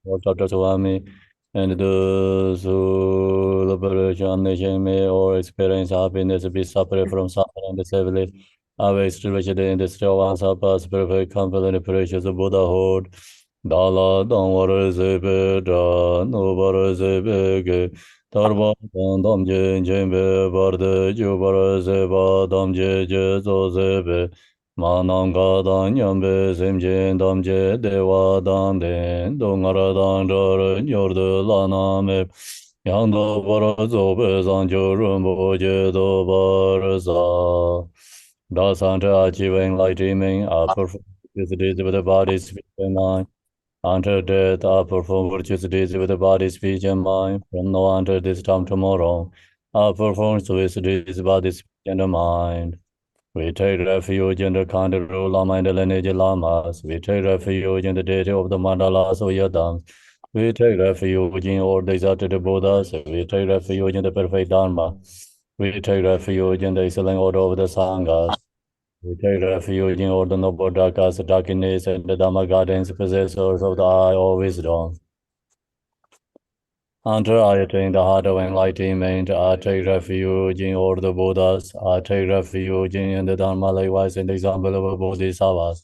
or Dr. Swami, and those who liberation nation may or experience happiness be separate from suffering and civilly. Always distributed in the still ones of us, perfect confident precious Buddhahood. Dala don't worry, Zebeda, no worry, Zebege. Tarba, Dam Jen, Jembe, Barde, Jubara, Zeba, Dam Je, Zo Zebe. Mananga dan yambe semje damje dewa dan den dongara dan dor yordu lana me yando bara zobe zanjo rumbo je do barza da santa achieving lightning I perform virtuous deeds with the body speech and mind until death I perform virtuous deeds with the body speech and mind from now until this time tomorrow I perform virtuous deeds body speech and mind. We take refuge in the Kanduru Lama and the lineage Lamas. We take refuge in the deity of the mandalas of Yadams. We take refuge in all the exalted Buddhas. We take refuge in the perfect Dharma. We take refuge in the excellent order of the Sanghas. We take refuge in all the noble Dhakas, Dakinis, and the Dhamma gardens, possessors of the eye of wisdom. Until I attain the heart of enlightenment, I take refuge in all the Buddhas. I take refuge in the Dharma, likewise in the example of Bodhisattvas.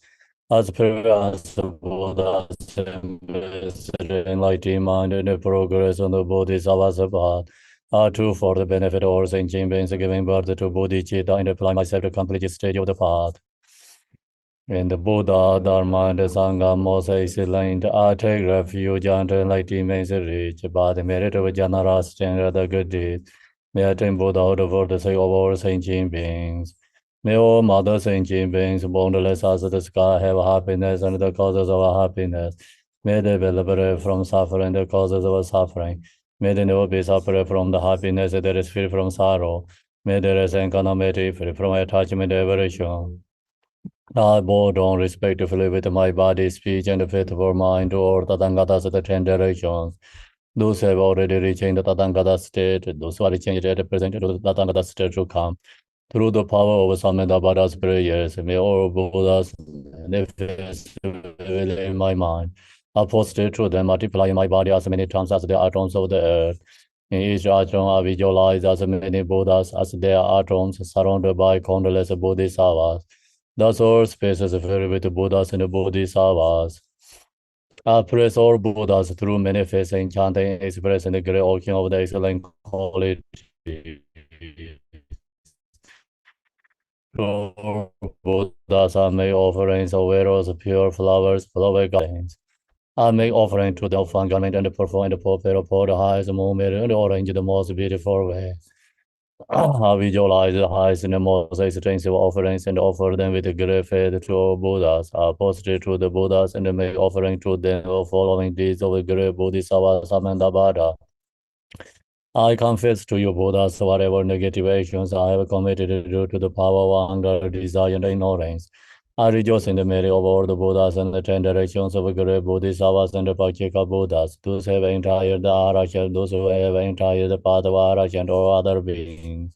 As previous Buddhas invested enlightenment and the progress on the Bodhisattva's path, I too, for the benefit of all sentient beings, giving birth to Bodhicitta and apply myself to complete each stage of the path. In the Buddha, Dharma, and the Sangha, most excellent, I take refuge under enlightenment reach by the merit of generosity and other good deeds. May I attain Buddhahood for the sake of all sentient beings. May all mother sentient beings, boundless as the sky, have happiness and the causes of happiness. May they be liberated from suffering, the causes of suffering. May they never be separate from the happiness that is free from sorrow. May there is equanimity free from attachment and aversion. I bow down respectfully with my body, speech, and faithful mind to all Tathangatas of the 10 directions. Those who have already reached the Tathagata state, those who are reaching it at present to the Tathagata state to come. Through the power of Samedabhada's prayers, may all Buddhas manifest in my mind. I posted to them, multiply my body as many times as the atoms of the earth. In each atom, I visualize as many Buddhas as their atoms, surrounded by countless Bodhisattvas. Thus, all space is filled with Buddhas and Bodhisattvas. I praise all Buddhas through manifesting, chanting, expressing the great walking of the excellent quality. To Buddhas, I make offerings of arrows, pure flowers, flower gardens. I make offering to the offering garment and perform the purpose of the highest moment and arrange the most beautiful way. I visualize the highest and the most extensive offerings and offer them with great faith to Buddhas. I posted to the Buddhas and make offering to them following deeds of the great Bodhisattva Samandabhada. I confess to you, Buddhas, whatever negative actions I have committed due to the power of anger, desire, and ignorance. I rejoice in the merit of all the Buddhas and the 10 directions of the great Bodhisattvas and the Pacceka Buddhas. Those who have entered the Arahant, those who have entered the path of Arahant or other beings.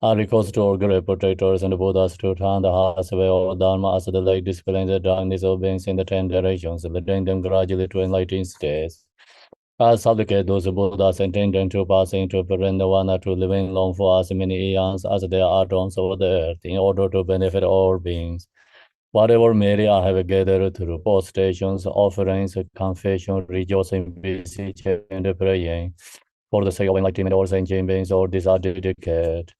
I request to all great protectors and the Buddhas to turn the hearts away of Dharma as the light dispelling the darkness of beings in the 10 directions, leading them gradually to enlightened states. I supplicate those Buddhas intending to pass into Nirvana to living long for as many eons as there are atoms over the earth, in order to benefit all beings. Whatever merit I have gathered through postations, offerings, confession, rejoicing, beseeching, and praying, for the sake of enlightenment, all sentient beings, all these are dedicated.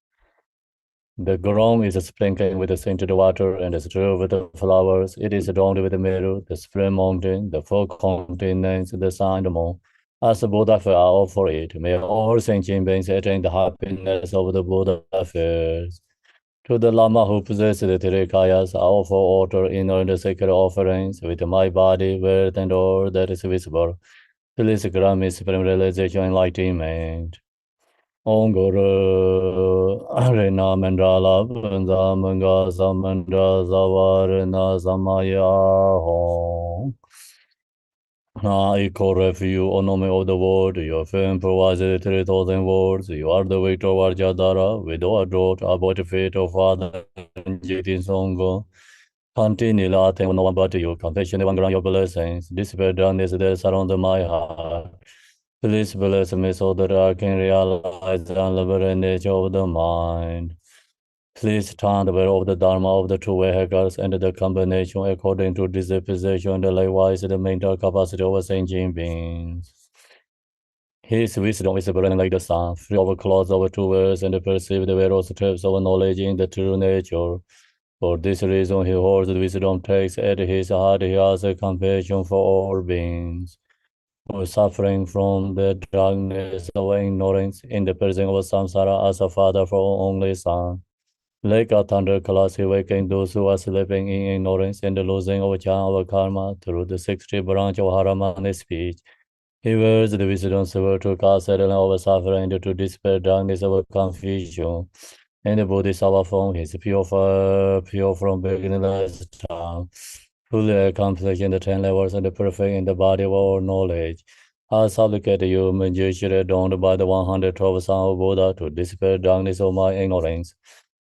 The ground is sprinkled with the scented water and strewn with the flowers. It is adorned with the mirror, the spring mountain, the four continents, the sun, the moon. As the Buddha fair, I offer it. May all sentient beings attain the happiness of the Buddha fairs. To the Lama who possesses the three kayas, I offer altar, inner and sacred offerings with my body, worth, and all that is visible. Please grant me supreme realization and enlightenment. Om Guru Arena Mandala Bunda Manga Samandra Zavarina Samaya Hong. I equal refuge, O name of the world, your fame provides 3,000 words. You are the way toward Jadara, with our drought, about the fate of Father and Jitin Songo. Continue laughing with no one but you. Compassion, one grant your blessings. Despair, darkness that surround my heart. Please bless me so that I can realize the unlimited nature of the mind. Please turn the way of the Dharma of the true vehicles and the combination according to disposition and likewise the mental capacity of sentient beings. His wisdom is burning like the sun, free of clouds of two words, and perceive the various steps of knowledge in the true nature. For this reason, he holds the wisdom takes at his heart. He has a compassion for all beings who are suffering from the darkness of ignorance in the presence of samsara as a father for only son. Like a thundercloud, he wakens those who are sleeping in ignorance and the losing of charm of karma through the 60 branch of Haramani speech. He wears the wisdom silver to cast out our suffering to dispel darkness of confusion. And the Bodhisattva form is pure from beginner's time, fully accomplished in the 10 levels and perfect in the body of our knowledge. I supplicate you, Manjushri, adorned by the 112 Son of Buddha, to dispel darkness of my ignorance.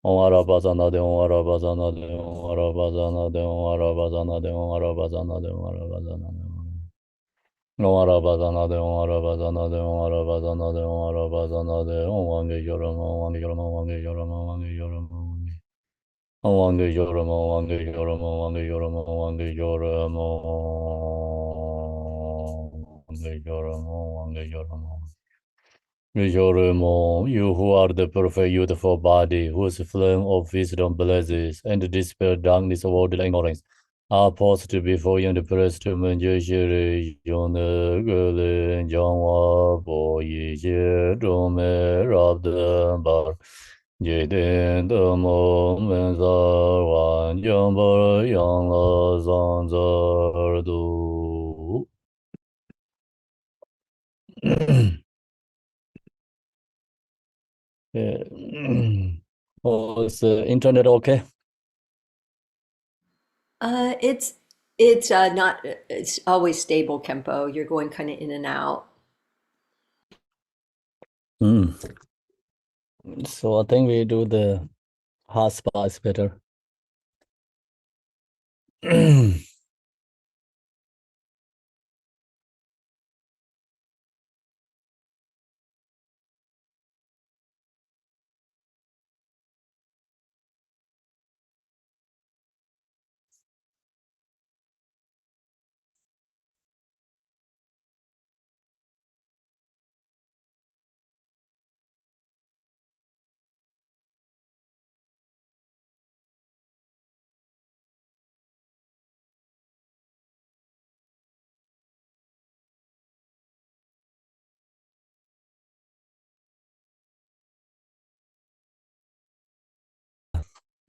Om Arabazana de Om Arabazana de Om Arabazana de Om Arabazana de Om Arabazana de Om Arabazana de Om Arabazana de Om Arabazana de Om Arabazana de Om Arabazana de Om Wange Yoram Om Wange Yoram Om Wange Yoram Om Wange Yoram Om Wange Yoram Om Wange Yoram Om Wange Yoram Om Wange Yoram Om Wange Yoram Om Wange Yoram you who are the perfect youthful body, whose flame of wisdom blazes, and dispel darkness of worldly ignorance, are posted before you in the press to Manjushri, Yonagale, Jangwa, Boyi, Jedome, Rabdambar, Jeden, the moment, Zarwan, Jambar, Yang, Zanzardu. Yeah. Oh, is the internet okay? It's not it's always stable, Kempo. You're going kind of in and out. Mm. So I think we do the hard spots better.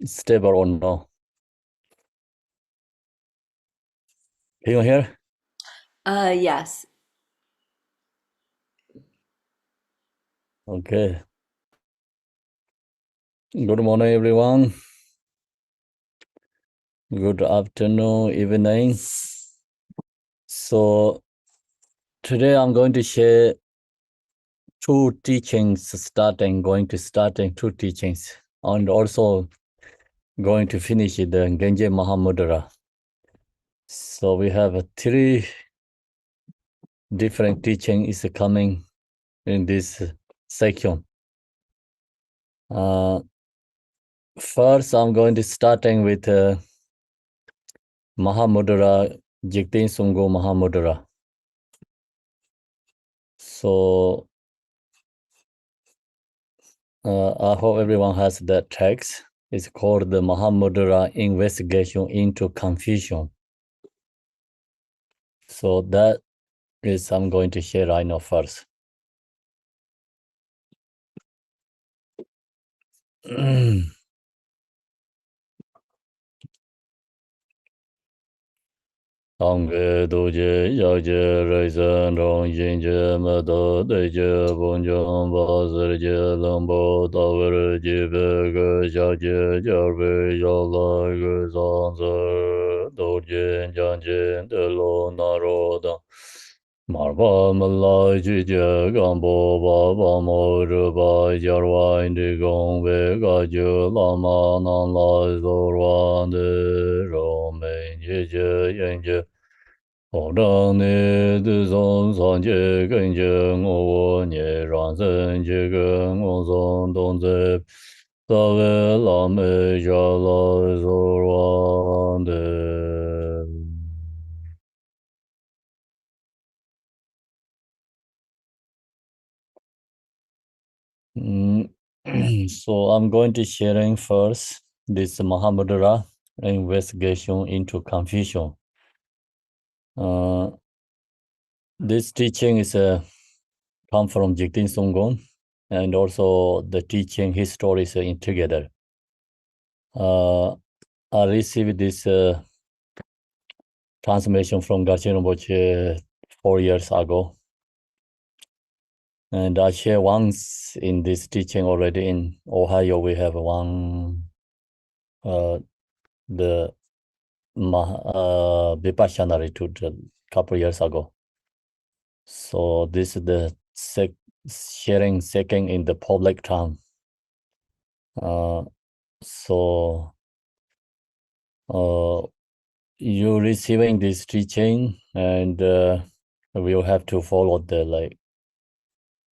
Stable or no? Can you hear? Yes. Okay. Good morning, everyone. Good afternoon, evening. So today I'm going to share two teachings, starting two teachings, and also going to finish the Genje Mahamudra. So we have three different teaching is coming in this section. First, I'm going to starting with Mahamudra, Jigten Sungo Mahamudra. So I hope everyone has that text. It's called the Mahamudra Investigation into Confusion. So that is I'm going to share right now first. Angge doje yaje reisen rong jinje mado deje bonjon bazerje lambo daver jibe ge jaje jarbe yala ge zanzer doje janje de lo naroda Marba malai ji je gambo ba ba mo ru ba yarwa indi gong we ga ju lama nan la zorwa de ro me ji je yen je ho dang ne de zong san je gen je ngo wo nie ran zhen je ge ngo zong dong ze da we la me ja la zorwa de. Mm, so I'm going to sharing first this Mahamudra investigation into Confucian. This teaching is come from Jigten Sunggon, and also the teaching history is in together. I received this transmission from Garchen Rinpoche 4 years ago, and I share once in this teaching already in Ohio. We have one the Vipassana retreat a couple years ago. So this is the sharing second in the public time. So you receiving this teaching, and we'll have to follow the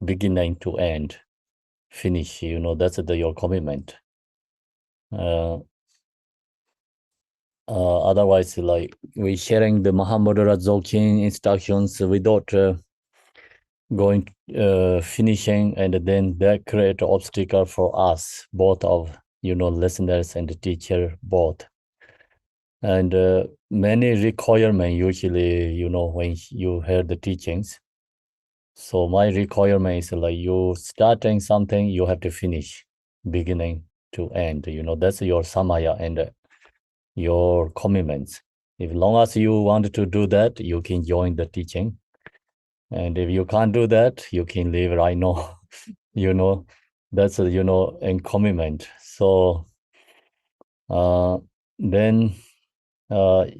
beginning to end, finish. That's your commitment. Otherwise, we sharing the Mahamudra Dzogchen instructions without going finishing, and then that create obstacle for us, both of listeners and the teacher both. And many requirement usually when you hear the teachings. So my requirement is you starting something, you have to finish beginning to end. That's your samaya and your commitments. If long as you want to do that, you can join the teaching. And if you can't do that, you can leave right now. That's in commitment. So then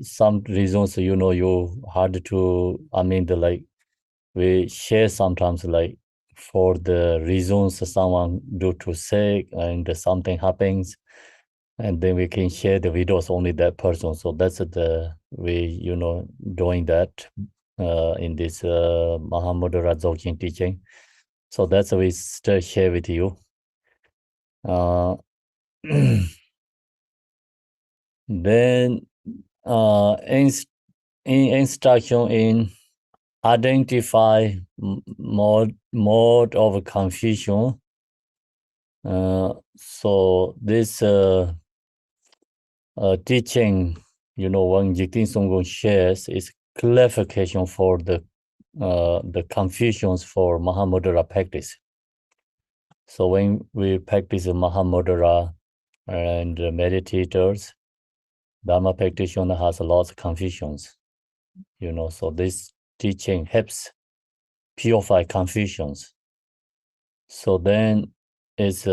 some reasons, you hard to, we share sometimes for the reasons someone do to sick and something happens, and then we can share the videos only that person. So that's the way, doing that in this Mahamudra Dzogchen teaching. So that's we still share with you. Then in instruction in identify mode of confusion. So this teaching, when Jigten Sunggon shares, is clarification for the confusions for Mahamudra practice. So when we practice Mahamudra and meditators, Dharma practitioner has a lot of confusions, so this teaching helps purify confusions. So then it's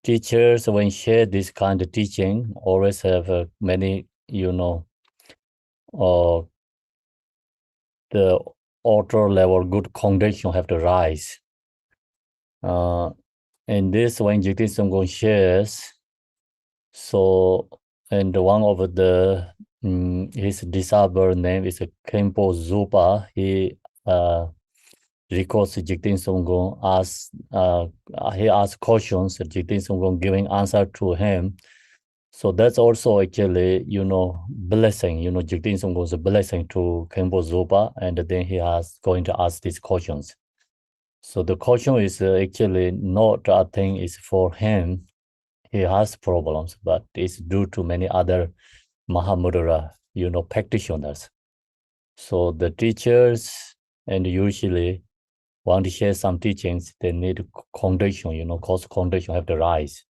teachers, when share this kind of teaching, always have many, the author level good congregation have to rise. And this when Jigten Sunggon shares, so, and one of the his disciple name is Khenpo Zupa. He records Jigten Sunggon he asked questions, Jigten Sunggon giving answer to him. So that's also actually, blessing, Jigten Sunggon's blessing to Khenpo Zupa, and then he has going to ask these questions. So the question is actually not a thing is for him. He has problems, but it's due to many other Mahamudra, practitioners. So the teachers and usually want to share some teachings, they need condition, cause condition have to rise.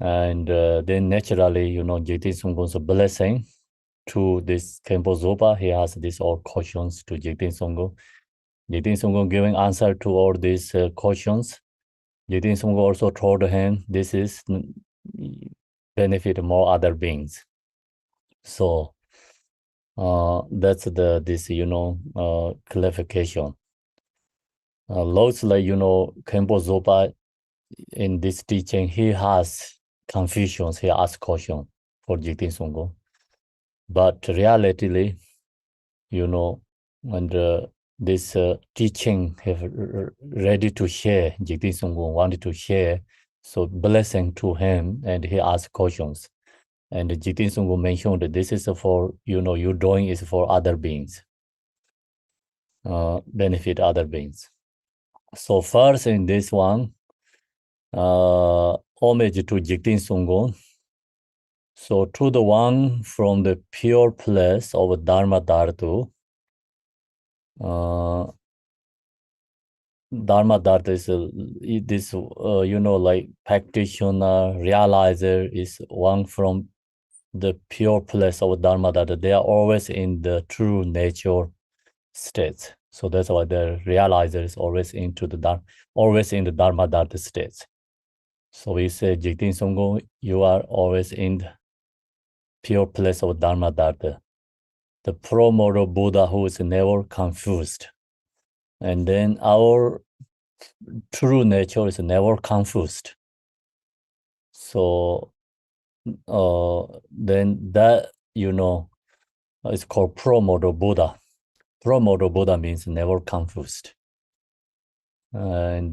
And then naturally, Jigten Sunggon's blessing to this Khenpo Zopa, he has these all questions to Jigten Sunggon. Jigten Sunggon giving answer to all these questions. Jigten Sunggon also told him this is benefit more other beings. So That's this clarification. Looks like Khenpo Zopa in this teaching he has confusions. He asks question for Jigten Songgo, but realitily, and this teaching have ready to share. Jigten Songgo wanted to share, so blessing to him, and he asked questions. And Jigten Songgo mentioned that this is for your doing is for other beings, benefit other beings. So first in this one, homage to Jigten Songgo. So to the one from the pure place of Dharma Dhatu, Dharma Dhatu is this, like practitioner, realizer is one from the pure place of Dharma Dhatu. They are always in the true nature states. So that's why the realizer is always always in the Dharma Dhatu states. So we say, Jigten Songgo, you are always in the pure place of Dharma Dhatu. The pro-moral Buddha who is never confused. And then our true nature is never confused. So then that, is called pro-moral Buddha. Pro-moral Buddha means never confused. And,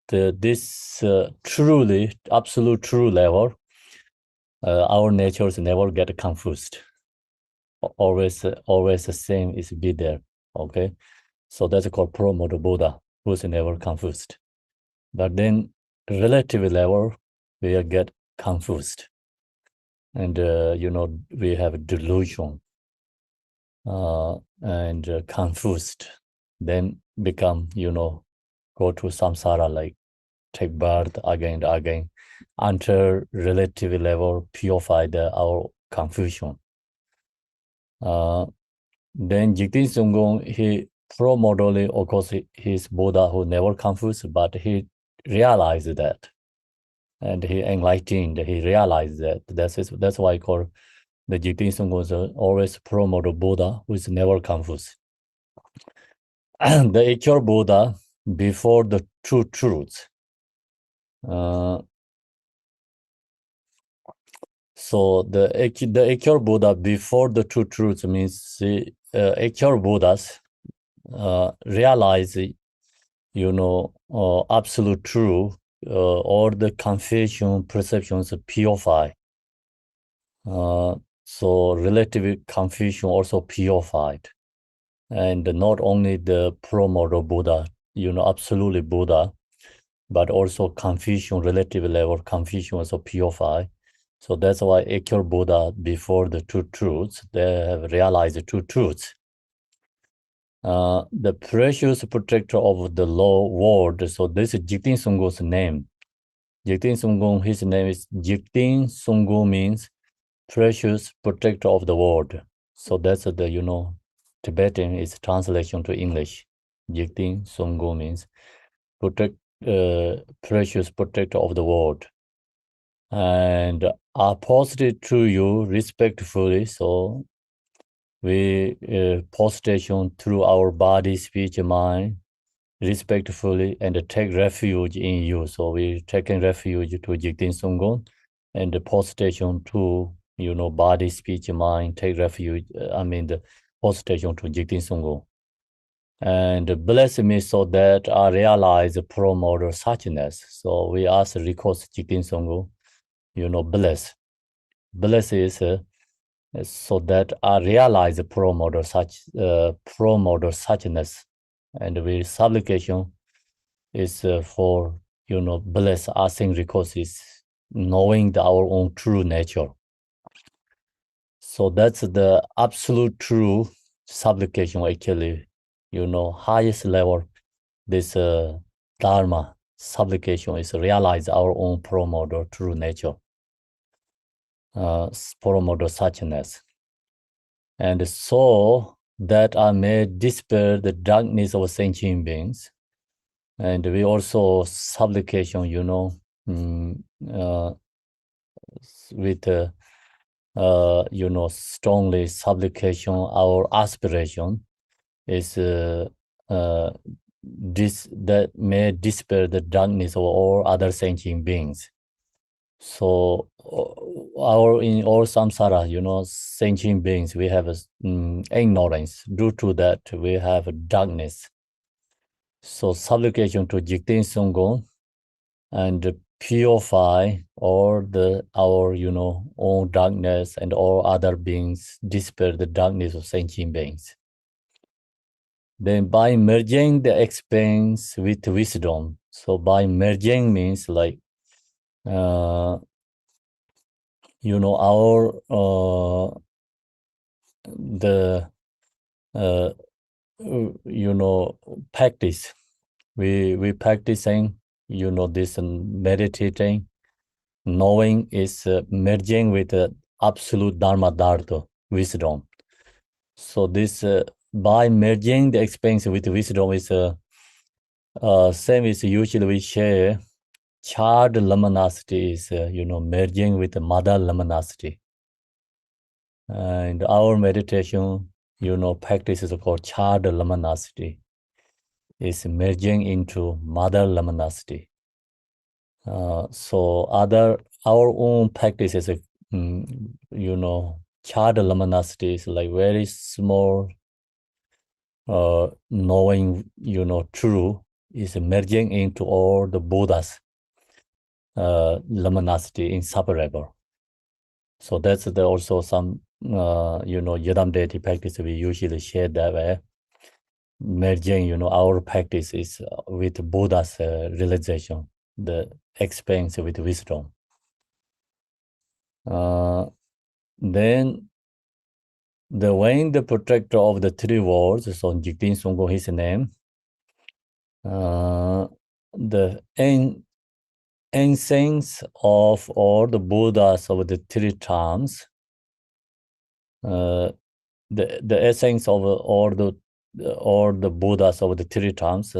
this truly, absolute true level, our natures never get confused. Always the same is be there. Okay, so that's called pro-moral Buddha, who's never confused. But then relative level, we get confused, and we have delusion, and confused, then become go to samsara, like take birth again and again, until relative level purified our confusion. Then Jigten Songgo, he pro-modally, of course, he's Buddha who never confused, but he realized that. And he enlightened, he realized that. That's why I call the Jigten Songgo is always pro-model Buddha who is never confused. The actual Buddha before the true truth. So the actual Buddha before the true truth means the actual Buddhas realize, absolute truth, all the confusion perceptions purify. So relative confusion also purified. And not only the pro-moral Buddha, absolutely Buddha, but also confusion, relative level confusion also purified. So that's why actual Buddha before the two truths, they have realized the two truths. The precious protector of the law world. So this is Jigten Songgo's name. Jigten Songgo, his name is Jigten Songgo, means precious protector of the world. So that's the Tibetan is translation to English. Jigten Songgo means precious protector of the world. And are posted to you respectfully. So we postation through our body, speech, mind, respectfully, and take refuge in you. So we taking refuge to Jigten Songgo, and the postation to body, speech, mind, take refuge. The postation to Jigten Songgo. And bless me so that I realize pro-moral suchness. So we ask recourse Jigten Songgo, bless. Bless is so that I realize pro-moral suchness. And we supplication is for bless asking recourse is knowing our own true nature. So that's the absolute true supplication actually, highest level. This Dharma supplication is realize our own pro-moral true nature, pro-moral suchness. And so that I may dispel the darkness of sentient beings. And we also supplication, with strongly supplication, our aspiration is this that may dispel the darkness of all other sentient beings. So in all samsara, sentient beings, we have ignorance. Due to that, we have darkness. So supplication to Jigten Sunggon and purify all our own darkness and all other beings, dispel the darkness of sentient beings. Then by merging the experience with wisdom. So by merging means like our the practice. We practicing this meditating, knowing is merging with absolute dharma dharma wisdom. So this by merging the experience with wisdom is same as usually we share. Child luminosity is merging with the mother luminosity, and our meditation practice is called child luminosity, is merging into mother luminosity. So our own practices, child luminosity is like very small, knowing, true, is merging into all the Buddhas, luminosity inseparable. So that's also some, Yadam deity practice we usually share that way. Merging, our practice is with Buddha's realization, the experience with wisdom. Then when the protector of the three worlds, so Jigten Sungko, his name, the essence of all the Buddhas of the three terms, the essence of all the Buddhas of the three terms.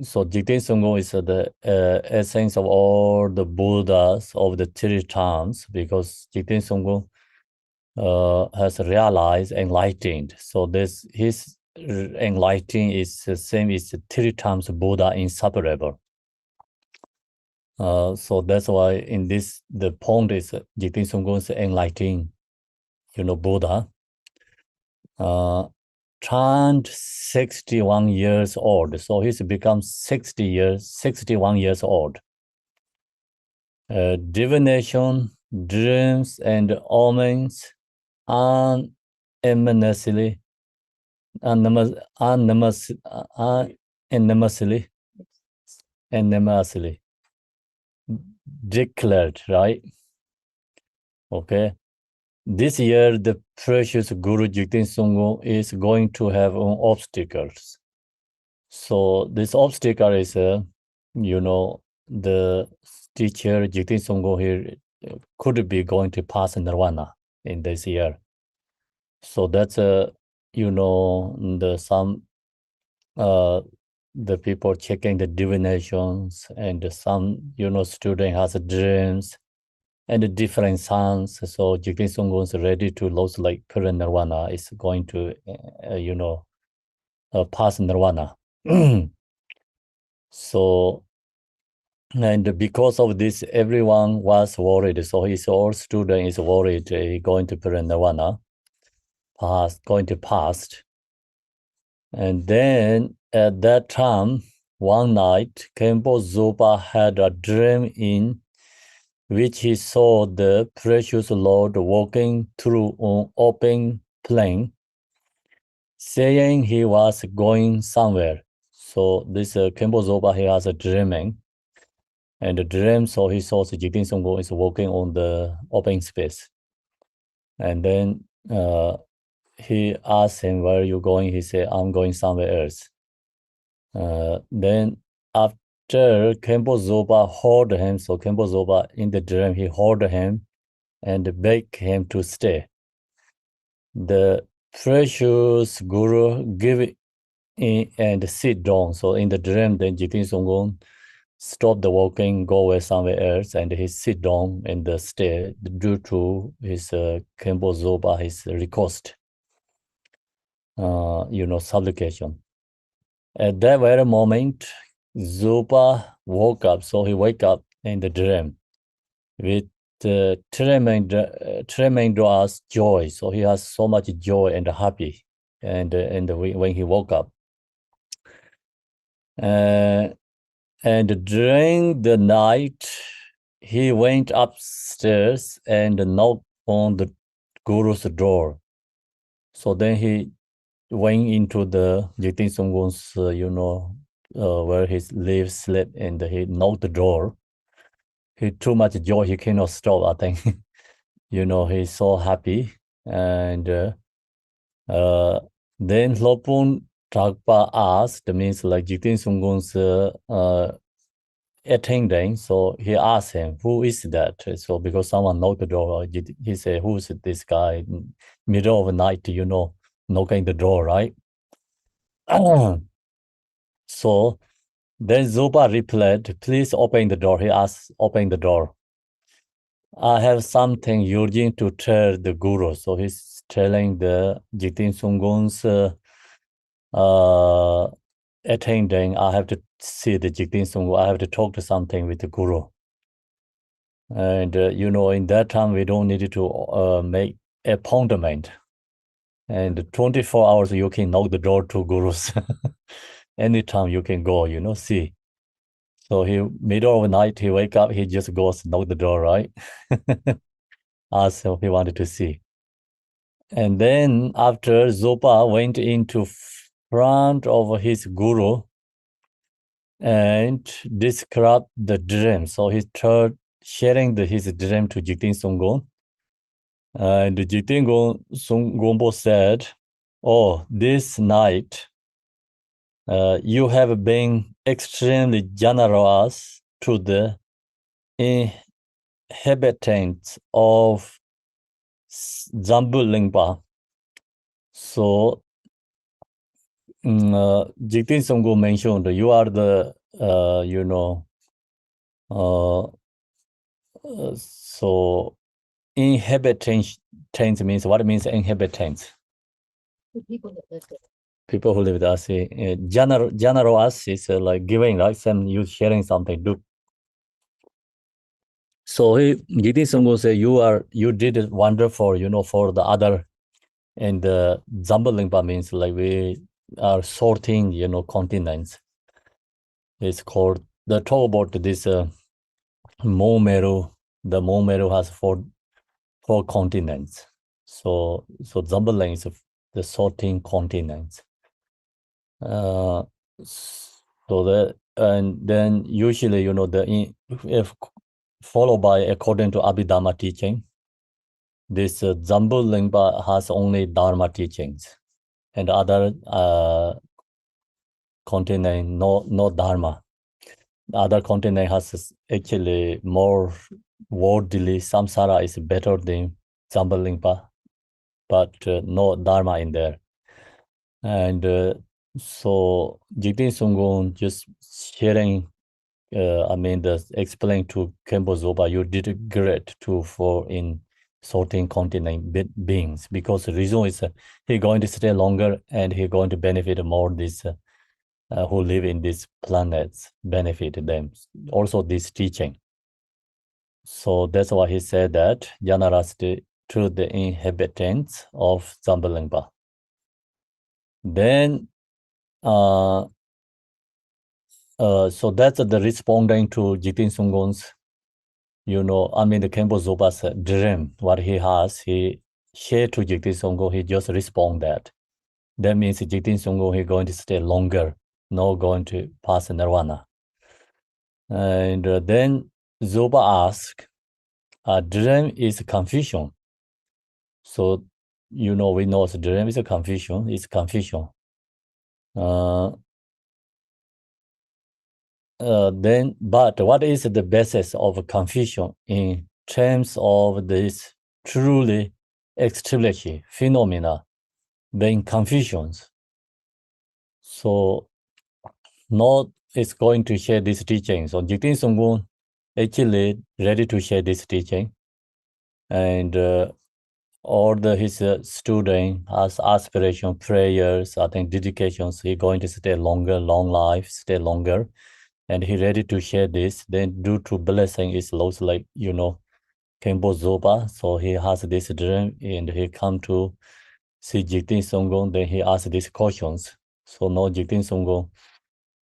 So Jigten Sungko is the essence of all the Buddhas of the three terms, because Jigten Sungko has realized enlightened. So his enlightened is the same as three times Buddha inseparable. So that's why in this the point is Jigten Sungko is enlightened, Buddha. Turned 61 years old. So he's become 61 years old. Divination, dreams, and omens anonymously declared, right? Okay. This year, the precious Guru Jigten Sungko is going to have obstacles. So this obstacle is, the teacher Jigten Sungko here could be going to pass nirvana in this year. So that's the people checking the divinations, and some student has dreams and different signs. So Jigten Sungko is ready to lose like nirvana, is going to pass nirvana. So, and because of this, everyone was worried. So his old student is worried going to nirvana, going to pass. And then at that time, one night, Khenpo Zopa had a dream in which he saw the precious Lord walking through an open plain, saying he was going somewhere. So this Khenpo Zopa, he has a dreaming. And the dream, so he saw Jigten Sungko is walking on the open space. And then he asked him, where are you going? He said, I'm going somewhere else. Then after Khenpo Zopa heard him, so Khenpo Zopa in the dream, he heard him and begged him to stay. The precious Guru give in and sit down. So in the dream, then Jigten Sungko stop the walking, go away somewhere else, and he sit down in the stair due to his Khenpo Zoba, his request, supplication. At that very moment, Zoba woke up, so he wake up in the dream with tremendous joy. So he has so much joy and happy, and when he woke up. And during the night, he went upstairs and knocked on the guru's door. So then he went into the Jigten Songgon's, where he lives, slept, and he knocked the door. He too much joy, he cannot stop, I think. He's so happy. And then Lopun Tragpa asked, means like Jigten Songgon's attending, so he asked him, who is that? So because someone knocked the door, he said, who's this guy? Middle of the night, knocking the door, right? So then Zuba replied, please open the door. He asked, open the door. I have something urgent to tell the guru. So he's telling the Jigten Songgon's attending, I have to see the Jigten Songgon. I have to talk to something with the guru. And, in that time, we don't need to make appointment. And 24 hours, you can knock the door to gurus. Anytime you can go, see. So middle of the night, he wake up, he just goes knock the door, right? Ask him he wanted to see. And then after Zopa went into front of his guru and described the dream. So he started sharing his dream to Jigten Songgon. And Jigten Gompo said, oh, this night, you have been extremely generous to the inhabitants of Jambu Lingpa. So, Jigten Songgo mentioned you are the, so inhabitants means, what means inhabitants? People that live there. People who live with us. General us is like giving, right? Some you sharing something. Do. So Jigten Songgo say you did it wonderful, for the other, and the Zambalingpa means like we are sorting, continents. It's called the talk about this Momeru. The Momeru has four continents. So Zambaling is the sorting continents. So and then usually, if followed by according to Abhidharma teaching, this Zambalingpa has only Dharma teachings, and other continent no Dharma. The other continent has actually more worldly. Samsara is better than Zambalingpa, but no Dharma in there. And so Jigten Songgon just sharing, explaining to Khenpo Zoba, you did great too in sorting continent beings, because the reason is he going to stay longer and he going to benefit more this who live in these planets, benefit them. Also this teaching. So that's why he said that generosity to the inhabitants of Zambalingpa. Then so that's the responding to Jigten Songgon's, the Khenpo Zoba's dream, what he has, he shared to Jigten Songgon, he just respond that. That means Jigten Songgon, he going to stay longer, not going to pass nirvana. And then Zoba asked, dream is confusion. So, we know the dream is a confusion, it's confusion. Then, but what is the basis of confusion in terms of this truly extraordinary phenomena, being confusions? So, not is going to share this teaching. So Jigten Sunggun actually ready to share this teaching, and all his student has aspiration, prayers, I think dedications. He going to stay longer, long life, stay longer, and he ready to share this. Then due to blessing, is looks like Khenpo Zoba. So he has this dream, and he come to see Jigten Sunggun. Then he ask these questions. So now Jigten Sunggun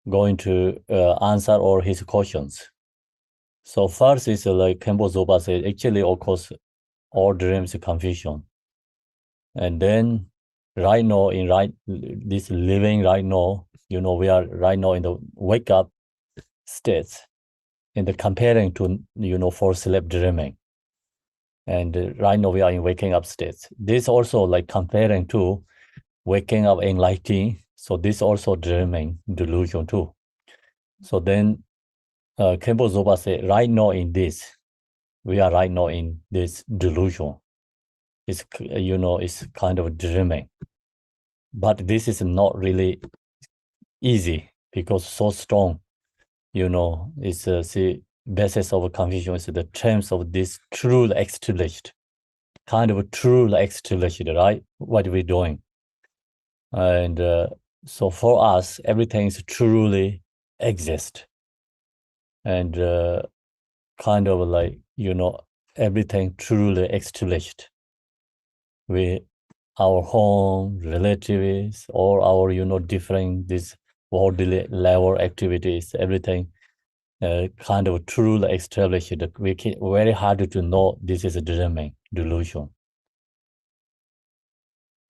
going to answer all his questions. So first is like Khenpo Zoba said, actually, of course, all dreams confusion. And then right now this living right now, we are right now in the wake up states, in the comparing to, for sleep dreaming. And right now we are in waking up states. This also like comparing to waking up enlightening. So this also dreaming delusion too. So then Khenpo Zoba said, right now in this, we are right now in this delusion. It's, it's kind of dreaming. But this is not really easy because so strong, it's the basis of confusion is the terms of this true extinguished, kind of true extinguished, right? What are we doing? And so for us, everything is truly exist. And kind of like, everything truly extinguished. Our home, relatives, or our, different this worldly level activities, everything kind of truly established. Very hard to know this is a dreaming, delusion.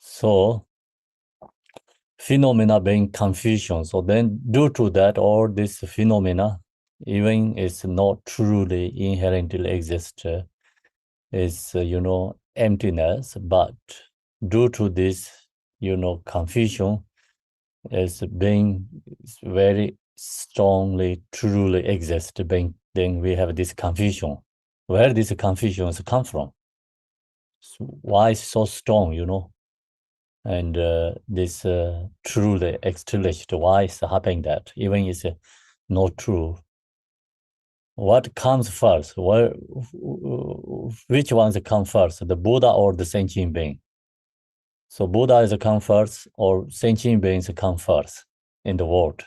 So phenomena being confusion. So then due to that, all this phenomena, even is not truly inherently exist, is, emptiness, but due to this, confusion is being very strongly, truly exist, then we have this confusion. Where these confusions come from? So why so strong, And this truly established, why is happening that? Even it's not true. What comes first? Which ones come first, the Buddha or the sentient being? So Buddha is come first, or sentient beings come first in the world?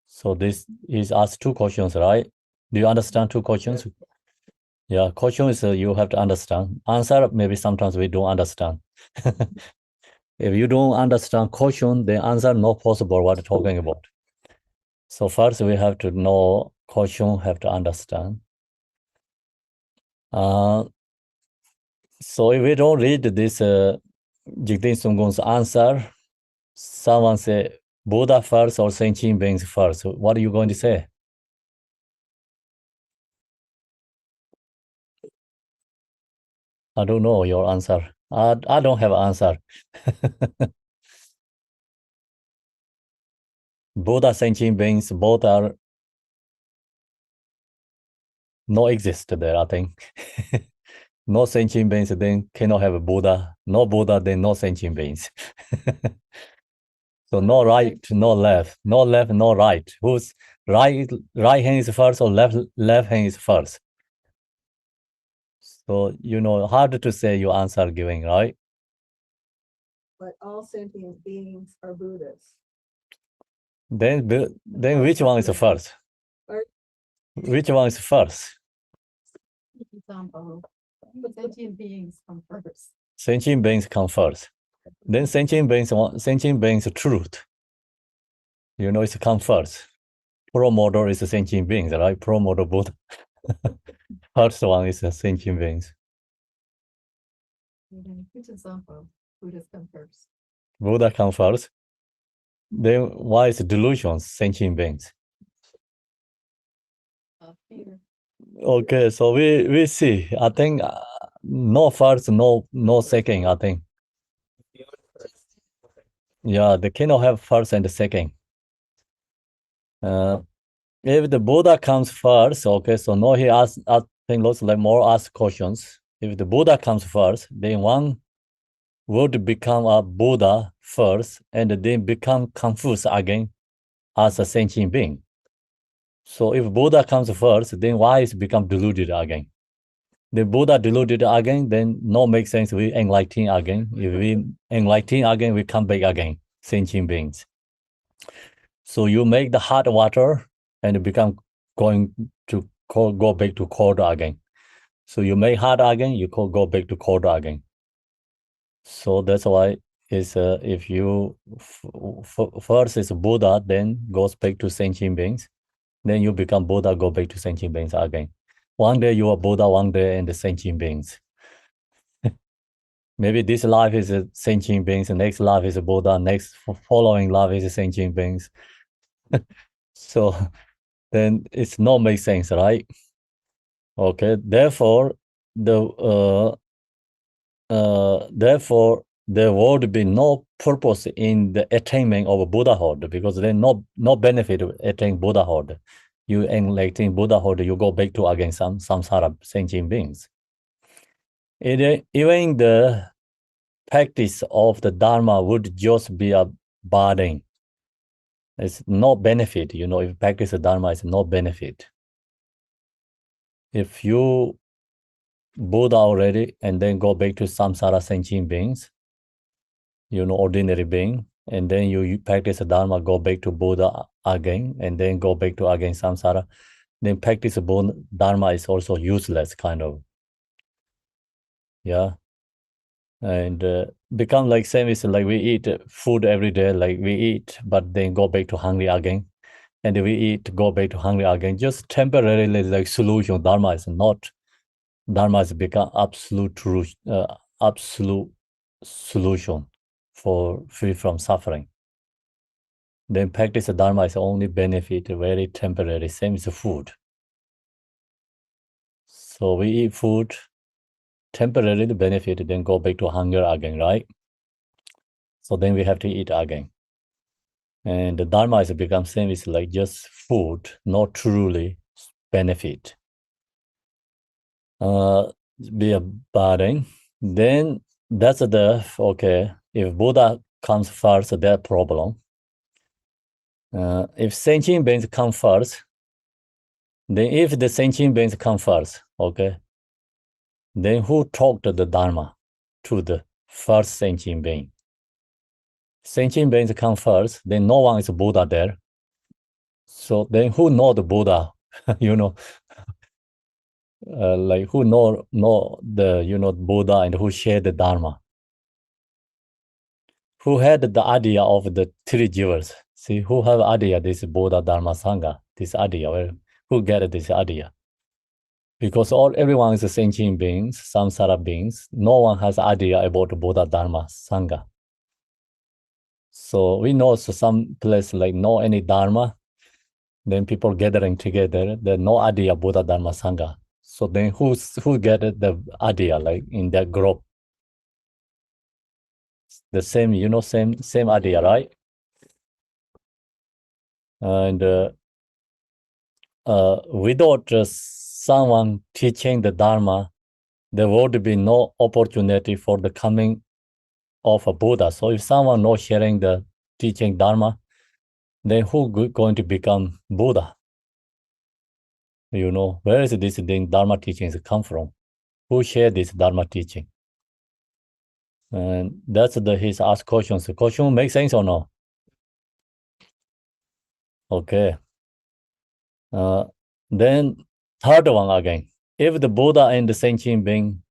So this is asked two questions, right? Do you understand two questions? Yeah, question is you have to understand. Answer, maybe sometimes we don't understand. If you don't understand question, the answer not possible what talking about. So first we have to know question, have to understand. So if we don't read this Jigten Sunggun's answer, someone say Buddha first or sentient beings first. What are you going to say? I don't know your answer. I don't have an answer. Buddha, sentient beings, both are no exist there, I think. No sentient beings, then cannot have a Buddha. No Buddha, then no sentient beings. So no right, no left, no left, no right. Who's right hand is first or left hand is first? So hard to say your answer giving, right? But all sentient beings are Buddhas. Then which one is first? Which one is first? Example, sentient beings come first. Sentient beings come first. Then sentient beings truth. It's come first. Pro-model is a sentient beings, right? Pro-model Buddha. First one is a sentient beings. Which example? Buddhas come first. Buddha come first. Then why is delusions sentient beings? Fear. Okay, so we see. I think no first, no second. I think. Yeah, they cannot have first and second. If the Buddha comes first, okay, so no, he asks. I think lots like more ask questions. If the Buddha comes first, then one would become a Buddha first and then become confused again as a sentient being. So if Buddha comes first, then why is become deluded again? The Buddha deluded again, then no make sense. We enlighten again. If we enlighten again, we come back again, sentient beings. So you make the hot water and become going to go back to cold again. So you make hot again, you go back to cold again. So that's why is if you first is Buddha, then goes back to sentient beings, then you become Buddha, go back to sentient beings again. One day you are Buddha, one day and the sentient beings. Maybe this life is a sentient beings, the next life is a Buddha, next following life is a sentient beings. So then it's not make sense, right? Okay, therefore therefore there would be no purpose in the attainment of Buddhahood, because there's no benefit of attaining Buddhahood. You enlighten Buddhahood, you go back to again some samsara sentient beings. Even the practice of the Dharma would just be a burden. It's no benefit, if practice the Dharma is no benefit. If you Buddha already and then go back to samsara sentient beings, ordinary being, and then you practice the Dharma, go back to Buddha again, and then go back to again samsara, then practice Dharma is also useless, kind of. Yeah. And become like same is like we eat food every day, like we eat, but then go back to hungry again. And we eat, go back to hungry again. Just temporarily like solution. Dharma is not. Dharma has become absolute truth, absolute solution for free from suffering. Then practice the Dharma is only benefit, very temporary, same as food. So we eat food, temporarily benefit, then go back to hunger again, right? So then we have to eat again. And the Dharma has become same as like just food, not truly benefit. Be a burden. Then that's okay, if Buddha comes first, that problem. If sentient beings come first, then if the sentient beings come first, okay, then who taught the Dharma to the first sentient being? Sentient beings come first, then no one is Buddha there. So then who know the Buddha? Like who know the Buddha and who share the Dharma? Who had the idea of the three jewels? See, who have idea this Buddha Dharma Sangha? This idea, who get this idea? Because everyone is a sentient beings, samsara beings. No one has idea about Buddha Dharma Sangha. So we know some place like no any Dharma, then people gathering together, there's no idea Buddha Dharma Sangha. So then who get the idea like in that group? The same, same idea, right? And without someone teaching the Dharma, there would be no opportunity for the coming of a Buddha. So if someone not sharing the teaching Dharma, then who going to become Buddha? Where is this Dharma teachings come from? Who share this Dharma teaching? And that's his ask questions. The question makes sense or no? Okay. Then third one again. If the Buddha and the sentient being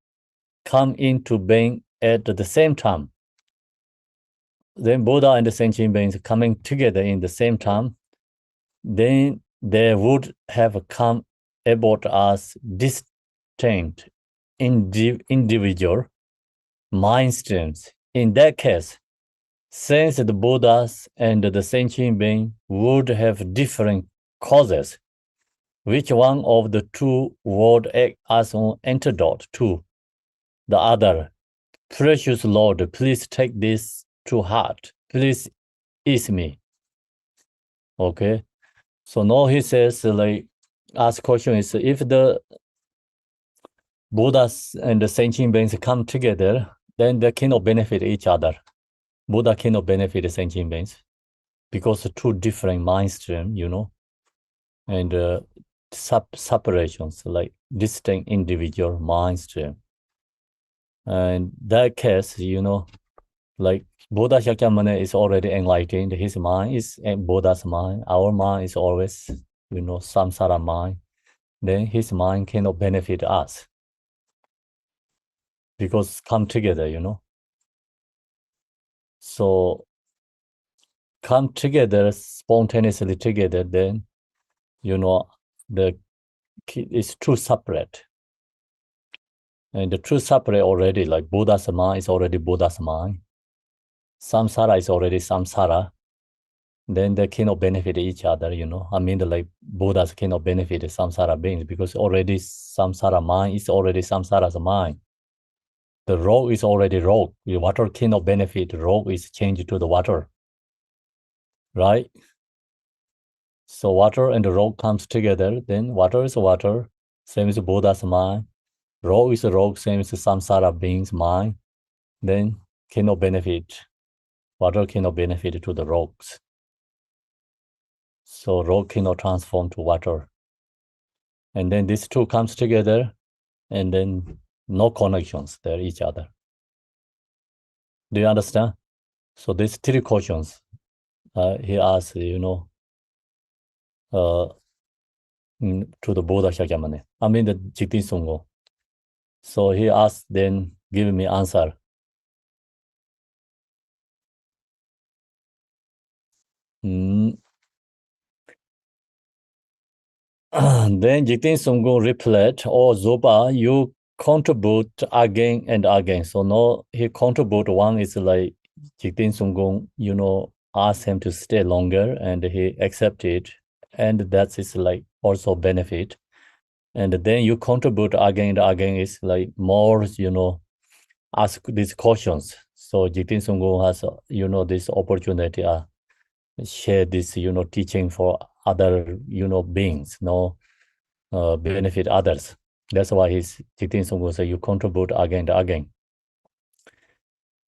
come into being at the same time, then Buddha and the sentient beings coming together in the same time, then they would have come about as distinct individual mind streams. In that case, since the Buddhas and the sentient being would have different causes, which one of the two would act as an antidote to the other? Precious Lord, please take this to heart. Please ease me. Okay. So now he says, like, ask question is, if the Buddhas and the sentient beings come together, then they cannot benefit each other. Buddha cannot benefit the sentient beings because of two different mind stream, and separations, like distinct individual mind stream. And that case, like Buddha Shakyamuni is already enlightened. His mind is Buddha's mind. Our mind is always, samsara mind. Then his mind cannot benefit us because come together, So come together spontaneously together, then, the is true separate. And the true separate already, like Buddha's mind is already Buddha's mind. Samsara is already samsara. Then they cannot benefit each other, like Buddhas cannot benefit samsara beings because already samsara mind is already samsara's mind. The rock is already rock. The water cannot benefit. Rock is changed to the water, right? So water and the rock comes together. Then water is water, same as Buddha's mind. Rock is rock, same as samsara being's mind. Then cannot benefit. Water cannot benefit to the rocks. So rock cannot transform to water. And then these two comes together, and then no connections there each other. Do you understand? So these three questions, he asked, to the Buddha Shakyamuni. The Jigten Sungho. So he asked, then give me answer. Then Jigten Sungho replied, "Oh, Zoba, you contribute again and again." So now he contribute one is like Jigten Sungho, asked him to stay longer and he accepted. And that is like also benefit. And then you contribute again and again is like more, ask these questions. So Jigten Sungho has, this opportunity, share this, teaching for other, beings, benefit others. That's why he's Jigten Sungho say you contribute again and again.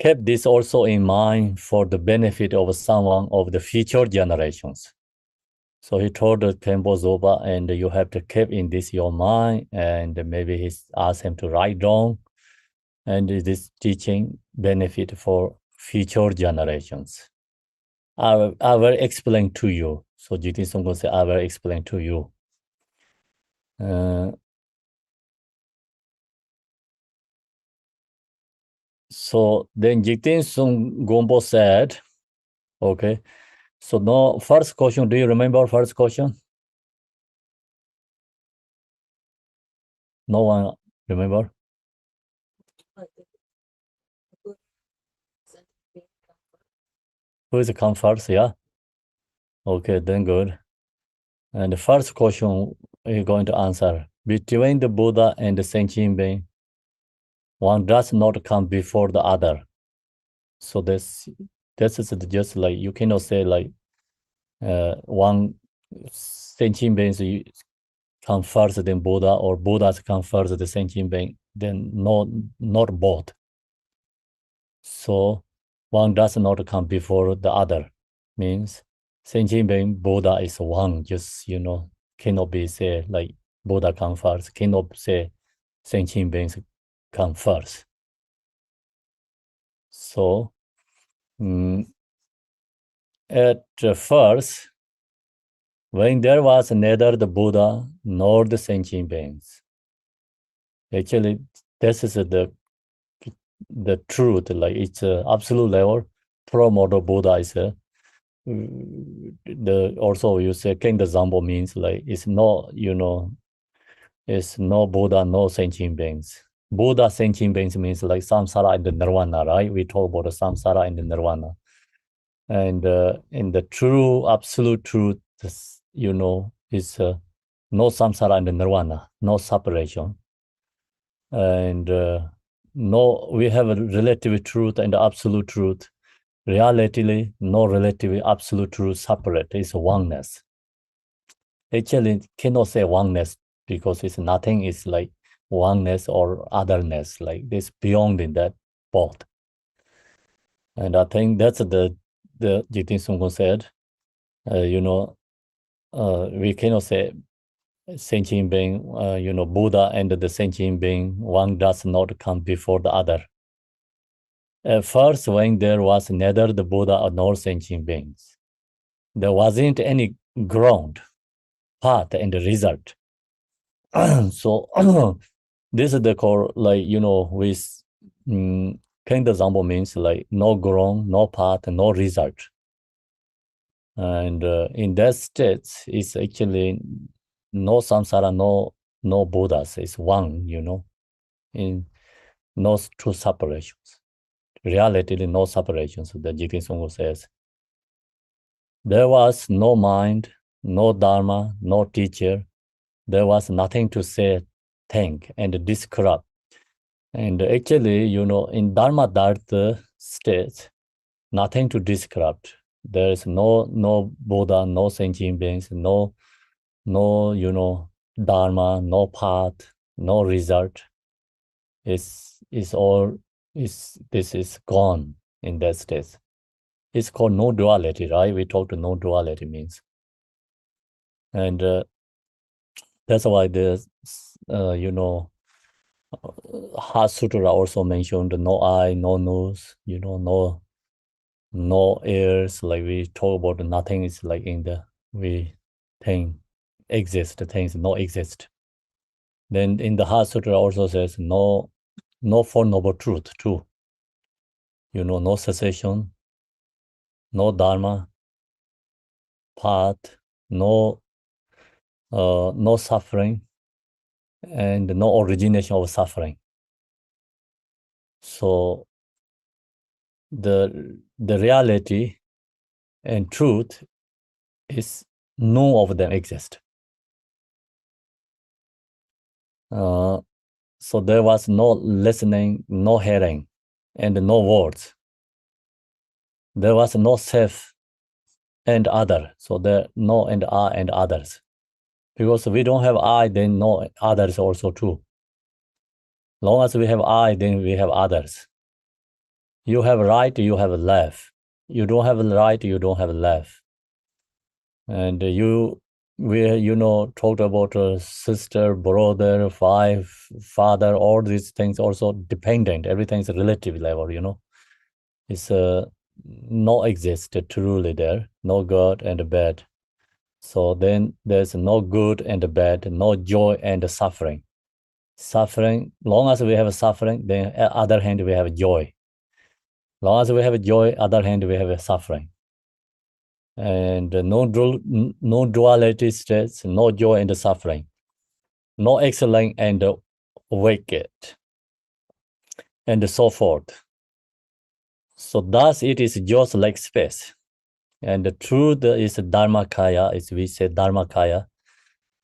Keep this also in mind for the benefit of someone of the future generations. So he told Khenpo Zoba, and you have to keep in this your mind, and maybe he asked him to write down, and this teaching benefit for future generations. I will explain to you. So Jigten Sungho said, I will explain to you. So then Jigten Sungho said, okay, so now first question, do you remember first question? No one remember? Who is come first? Yeah. Okay, then good. And the first question you're going to answer. Between the Buddha and the sentient being, one does not come before the other. So this is just like, you cannot say like one sentient being come first than Buddha, or Buddhas come first the sentient being, then not both. So one does not come before the other. Means sentient being, Buddha is one, just, cannot be say like Buddha come first, cannot say sentient beings come first. So at first, when there was neither the Buddha nor the sentient beings, actually this is the truth, like it's a absolute level. Pro-model Buddha is also you say King the Zambo means like it's no, it's no Buddha, no sentient beings. Buddha sentient beings means like samsara and the nirvana, right? We talk about the samsara and the nirvana. And in the true absolute truth, is no samsara and the nirvana, no separation. And no, we have a relative truth and absolute truth. Relatively, no relative absolute truth separate. It's oneness. Actually, cannot say oneness because it's nothing is like oneness or otherness, like this beyond in that. both. And I think that's the Jigten Sungkun said, we cannot say sentient being, Buddha and the sentient being, one does not come before the other. At first, when there was neither the Buddha nor sentient beings, there wasn't any ground, path, and result. So this is the core, with Kenda Zambo means like no ground, no path, no result. And in that state, it's actually no samsara, no Buddhas. It's one, in no two separations. Reality, no separations, the Jigten Sungkun says. There was no mind, no dharma, no teacher. There was nothing to say, think, and describe. And actually, in Dharma Dharma state, nothing to describe. There is no Buddha, no sentient beings, no Dharma, no path, no result. This is gone in that state. It's called no duality, right? We talked no duality means. And that's why there's, Heart Sutra also mentioned no eye, no nose, no ears. Like we talk about nothing is like in the we think exist, things not exist. Then in the Heart Sutra also says no Four Noble Truth too. No cessation, no dharma, path, no suffering, and no origination of suffering. So the reality and truth is none of them exist. So there was no listening, no hearing, and no words. There was no self and other. So there no and I and others. Because we don't have I, then no others also too. Long as we have I, then we have others. You have right, you have left. You don't have right, you don't have left. And we talked about sister, brother, wife, father, all these things also dependent. Everything's relative level, It's not exist truly there, no good and bad. So then there's no good and bad, no joy and suffering. Suffering, long as we have suffering, then on the other hand, we have joy. Long as we have joy, on the other hand, we have suffering. And no duality states, no joy and suffering, no excellent and wicked, and so forth. So thus it is just like space. And the truth is Dharmakaya, as we say Dharmakaya,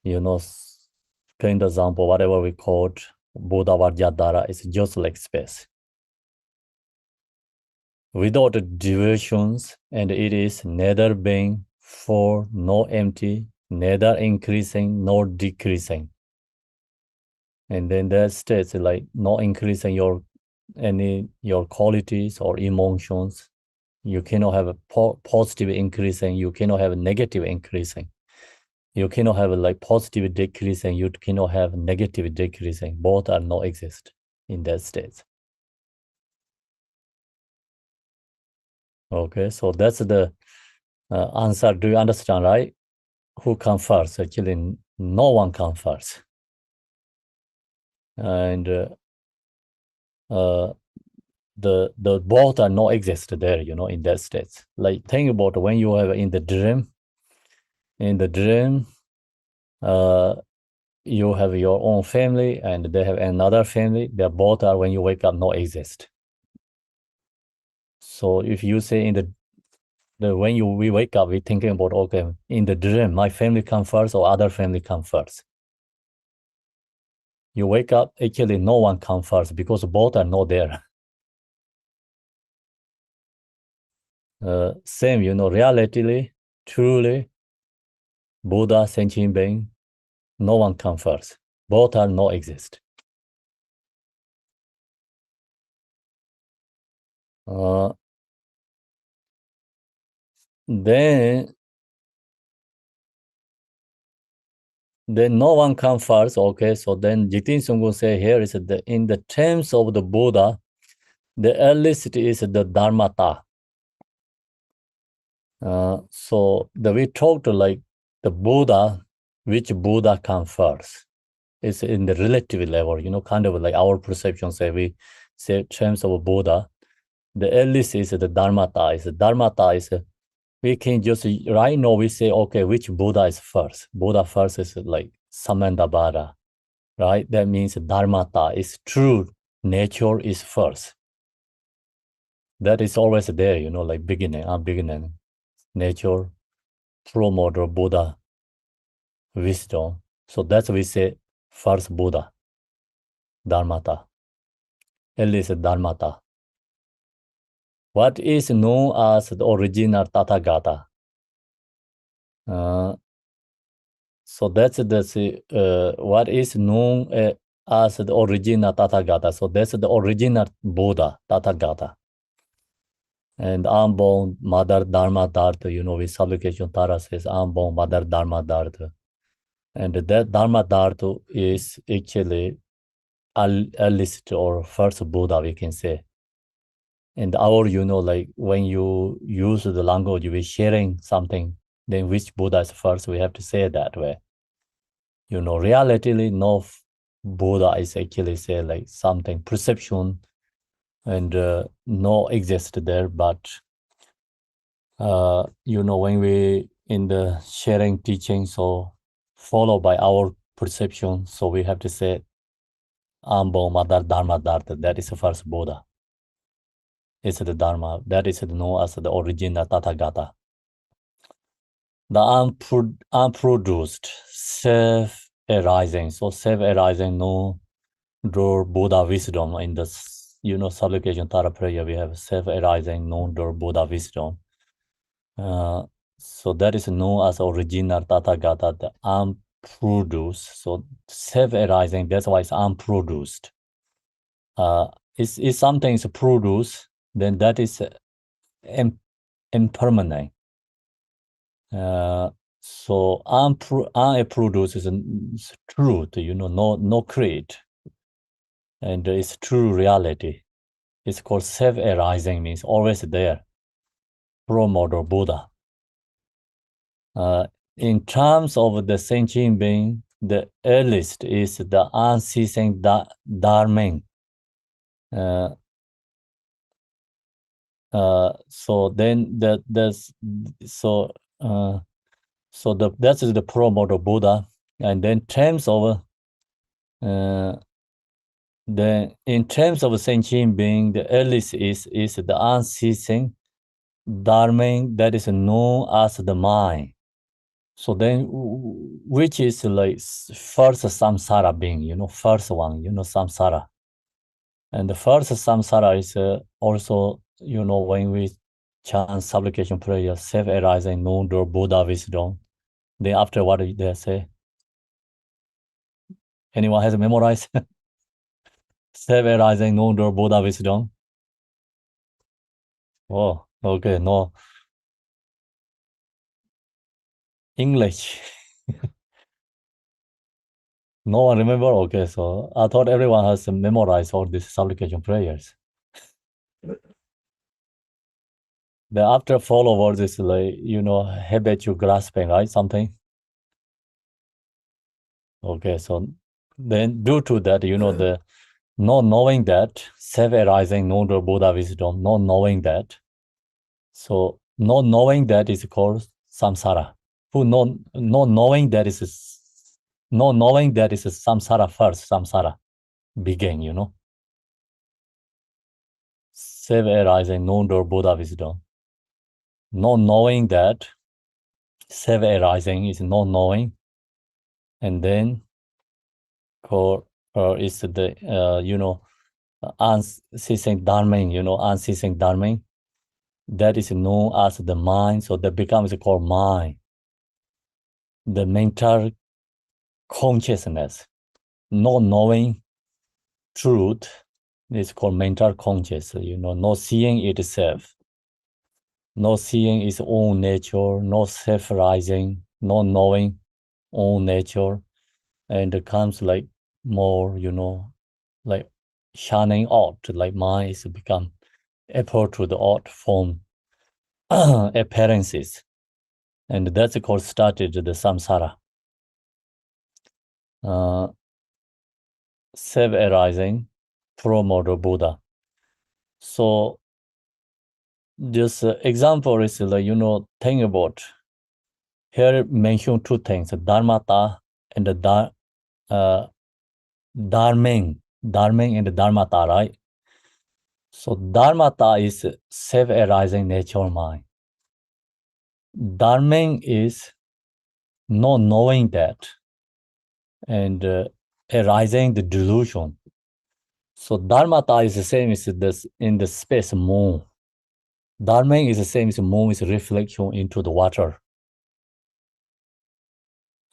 kind of example, whatever we call Buddha Vajradhara, is just like space. Without divisions, and it is neither being full nor empty, neither increasing nor decreasing. And then that states like not increasing your qualities or emotions. You cannot have a positive increasing, you cannot have a negative increasing. You cannot have a like positive decreasing, you cannot have negative decreasing. Both are not exist in that state. Okay, so that's the answer. Do you understand, right? Who comes first? Actually, no one comes first. And the both are not exist there, in that state. Like think about when you have in the dream. In the dream, you have your own family and they have another family. They both are when you wake up not exist. So if you say in the when we wake up, we're thinking about, okay, in the dream, my family come first or other family come first. You wake up, actually no one come first because both are not there. Same, reality, truly, Buddha, sentient being, no one come first. Both are not exist. Then no one comes first. Okay, so then Jigten Sungku say here is in the terms of the Buddha, the earliest is the Dharmata. So we talked like the Buddha, which Buddha comes first. It's in the relative level, kind of like our perception say we say terms of Buddha. The earliest is the Dharmata is we can just right now we say okay, which Buddha is first? Buddha first is like Samandabhara, right? That means Dharmata is true nature is first. That is always there, like beginning, nature, promoter, Buddha, wisdom. So that's we say first Buddha, Dharmata. At least Dharmata. What is known as the original Tathagata? So that's what is known as the original Tathagata. So that's the original Buddha, Tathagata. And unborn Mother Dharma Dharta, with supplication Tara says unborn Mother Dharma Dharta. And that Dharma Dharta is actually earliest or first Buddha, we can say. And our, like when you use the language, we're sharing something, then which Buddha is first, we have to say it that way. Reality, no Buddha is actually say like something, perception, and no exist there, but when we in the sharing teaching, so followed by our perception, so we have to say Ambo Mother Dharma Dharta, that is the first Buddha. It's the Dharma, that is known as the original Tathagata. The unproduced self-arising, so self-arising no door Buddha wisdom in the supplication Tara prayer, we have self-arising known door Buddha wisdom. So that is known as original Tathagata, the unproduced. So self-arising, that's why it's unproduced. If something is produced, then that is impermanent. So unproduced is truth, no create. And it's true reality. It's called self-arising, means always there. Pro-model Buddha. In terms of the sentient being, the earliest is the unceasing Dharma. So then that's the pro-model Buddha. And then terms of in terms of sentient being, the earliest is the unceasing Dharma that is known as the mind. So then, which is like first samsara being, first one, samsara. And the first samsara is also, when we chant supplication prayer, self-arising, known door Buddha wisdom. Then after what did they say? Anyone has memorized? Self-arising, known door Buddha wisdom. Oh, okay, no. English. No one remember? Okay, so I thought everyone has memorized all these supplication prayers. The after followers is like, habitual grasping, right? Something. Okay, so then due to that, the not knowing that, self-arising, known to Buddha wisdom, not knowing that. So not knowing that is called samsara. Who not knowing that is samsara first, samsara begin, Self-arising, known to Buddha wisdom. Not knowing that, self-arising is not knowing, and then is the unceasing dharma, unceasing dharma. That is known as the mind, so that becomes called mind. The mental consciousness, not knowing truth, It's called mental conscious, not seeing itself, not seeing its own nature, not self-rising, not knowing own nature, and it comes like more, like shining out, like mind is become apart to the out form appearances. And that's called started the samsara. Self-arising, promoter Buddha. So this example is like, think about, here mention two things, dharmata and the dharming and the dharmata, right? So dharmata is self-arising nature mind. Dharming is not knowing that and arising the delusion. So dharmata is the same as this in the space moon. Dharming is the same as moon is reflection into the water.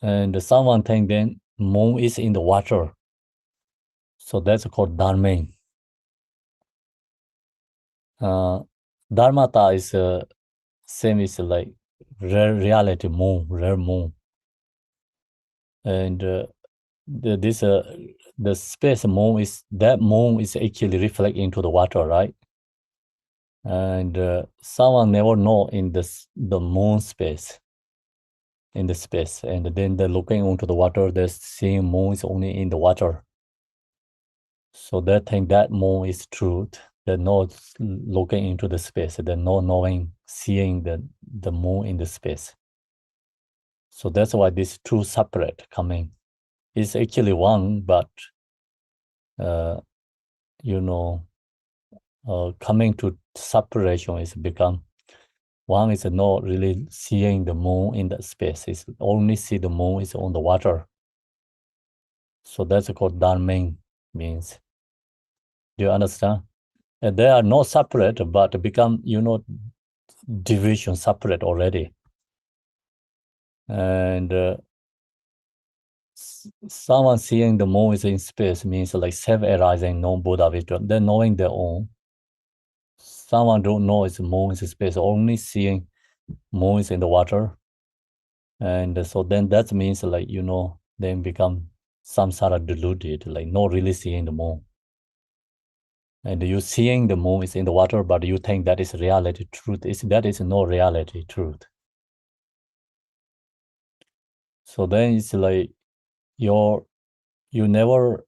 And someone think then moon is in the water. So that's called dharming. Dharmata is same as like rare reality moon, rare moon. And the space moon is, that moon is actually reflect into the water, right? And someone never know in the moon space, in the space, and then they're looking onto the water, they're seeing moon is only in the water. So they think that moon is truth. They're not looking into the space. They're not knowing, seeing the moon in the space. So that's why these two separate coming. It's actually one, but coming to separation is become one is not really seeing the moon in the space. It's only see the moon is on the water. So that's called dharming means. Do you understand? And they are not separate, but become, division separate already. And someone seeing the moon is in space means like self-arising non-Buddha wisdom. They're knowing their own. Someone don't know it's moon is in space, only seeing moon is in the water. And so then that means like, then become samsara deluded, like not really seeing the moon. And you seeing the moon is in the water, but you think that is reality, truth. That is no reality, truth. So then it's like you never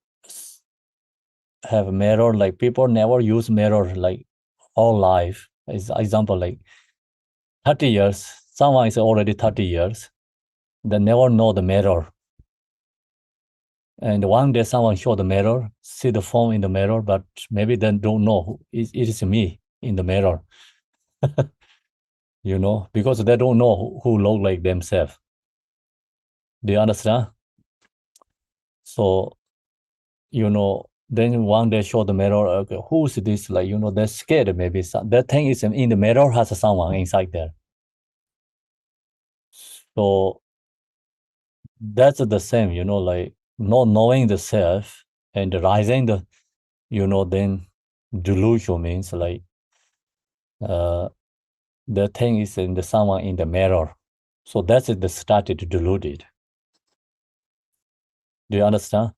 have mirror, like people never use mirror like all life. As example, like 30 years, someone is already 30 years, they never know the mirror. And one day someone show the mirror, see the form in the mirror, but maybe they don't know it is me in the mirror. Because they don't know who look like themselves. Do you understand? So, then one day show the mirror, okay, who's this? Like, they're scared maybe. That thing is in the mirror has someone inside there. So that's the same, like not knowing the self and rising then delusion means like the thing is in the someone in the mirror. So that's the started deluded. Do you understand?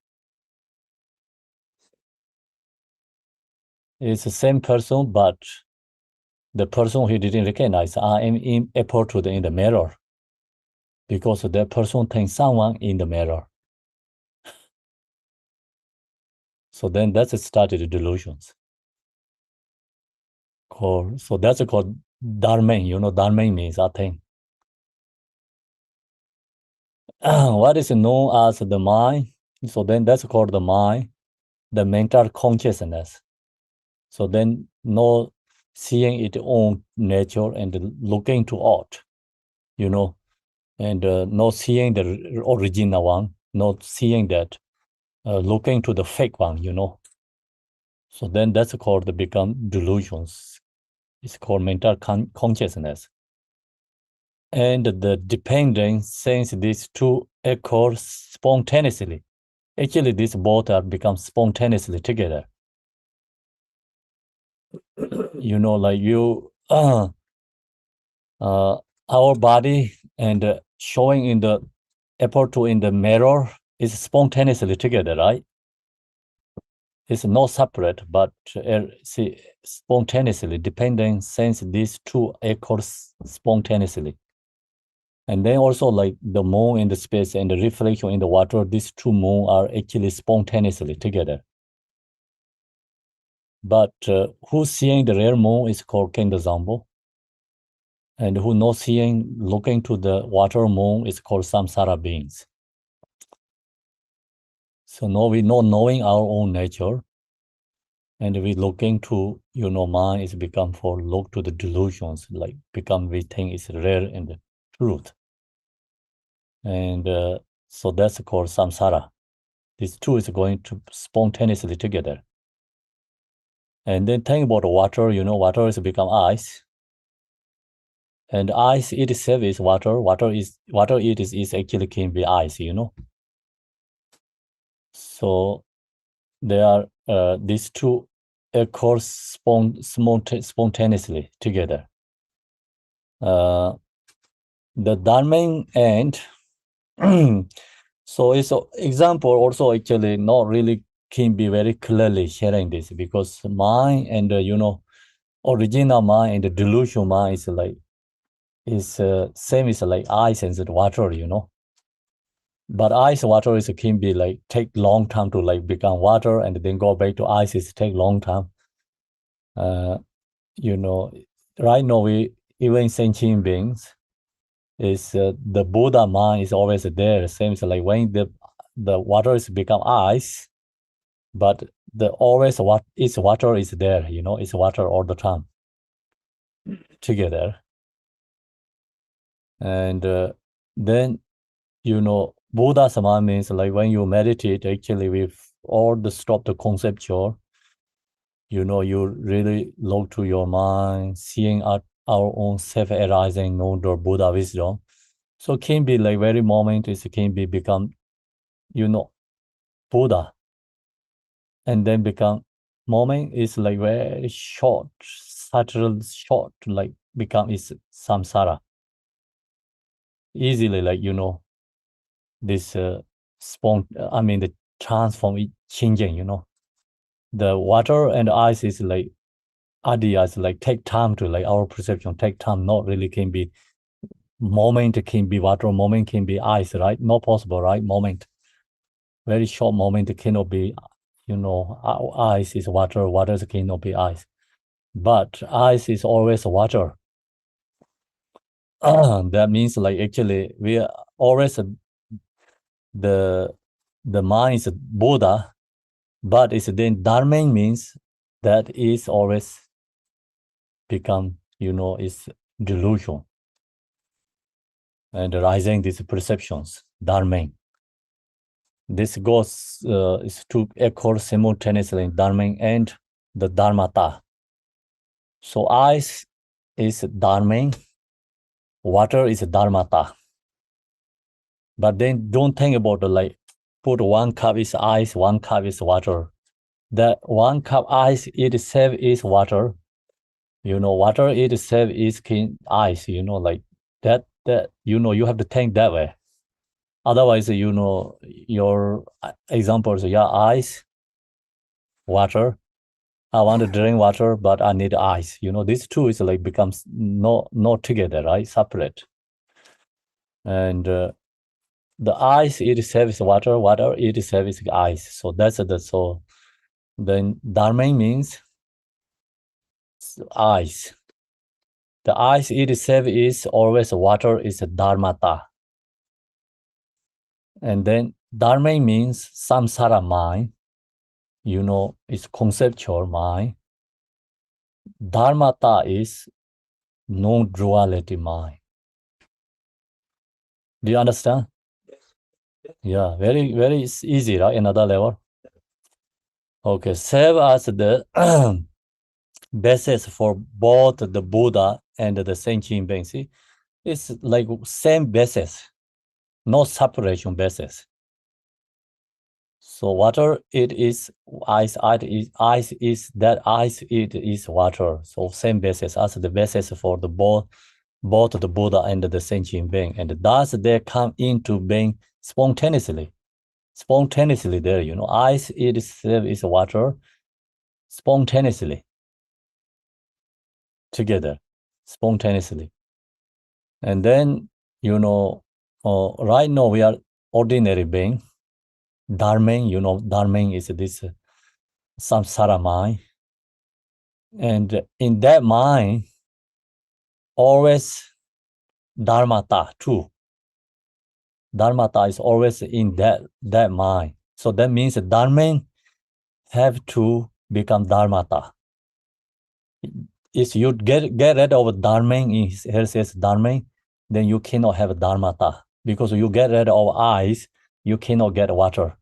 It's the same person, but the person he didn't recognize, I am in a portrait in the mirror, because that person thinks someone in the mirror. So then that's started delusions. So that's called dharming. Dharming means I think. What is known as the mind? So then that's called the mind, the mental consciousness. So then no seeing its own nature and looking to out, and not seeing the original one, not seeing that, looking to the fake one, So then that's called the become delusions. It's called mental consciousness. And the dependent, since these two occur spontaneously, actually these both are become spontaneously together. like our body and showing in the apple to in the mirror is spontaneously together, right? It's not separate, but see, spontaneously, depending since these two occurs spontaneously. And then also like the moon in the space and the reflection in the water, these two moon are actually spontaneously together. But who's seeing the real moon is called Kendazambo. And who not seeing, looking to the water moon is called samsara beings. So now we not knowing our own nature. And we looking to, mind is become for look to the delusions, like become we think is rare in the truth. And so that's called samsara. These two is going to spontaneously together. And then think about water, water is become ice. And ice itself is water. Water it is actually can be ice, So there are these two occur spontaneously together. The Dharma and so it's an example also actually not really can be very clearly sharing this because mind and original mind and the delusional mind is like same as like ice and water, But ice water is can be like take long time to like become water and then go back to ice. It take long time. Right now we even sentient beings is the Buddha mind is always there. Same as like when the water is become ice, but the always what is water is there. It's water all the time together. And then Buddha Sama means like when you meditate, actually with all the stop the conceptual, you really look to your mind, seeing our own self-arising, know the Buddha wisdom. So it can be like very moment, it can be become, Buddha. And then become moment is like very short, subtle short, like become is samsara. Easily like, this the transform it changing, the water and ice is like ideas like take time to like our perception take time, not really can be moment can be water, moment can be ice, right? Not possible, right? Moment, very short moment cannot be, ice is water, water cannot be ice, but ice is always water. That means like actually we are always the mind is Buddha, but it's then Dharma means that is always become, is delusion and rising these perceptions, Dharma. This goes is to occur simultaneously in Dharma and the Dharmata. So ice is Dharma, water is Dharmata. But then don't think about like put one cup is ice, one cup is water. That one cup ice itself is water. Water itself is ice, like that, you have to think that way. Otherwise, your examples, ice, water. I want to drink water, but I need ice. These two is like becomes not together, right? Separate. And the ice itself is water, water itself is ice. So that's so then Dharma means ice. The ice itself is always water, is dharmata. And then Dharma means samsara mind, it's conceptual mind. Dharmata is non-duality mind. Do you understand? Yeah, very, very easy, right? Another level. Okay, serve as the basis for both the Buddha and the sentient beings. See, it's like same basis, no separation basis. So water, it is ice, ice is that ice, it is water. So same basis as the basis for the both the Buddha and the sentient being. And thus they come into being spontaneously there, ice itself is water, spontaneously, together, spontaneously. And then, right now we are ordinary being. Dharma, Dharma is this samsara mind. And in that mind, always dharmata too. Dharmata is always in that mind. So that means dharma have to become dharmata. If you get rid of dharma, here says dharma, then you cannot have dharmata. Because you get rid of ice, you cannot get water.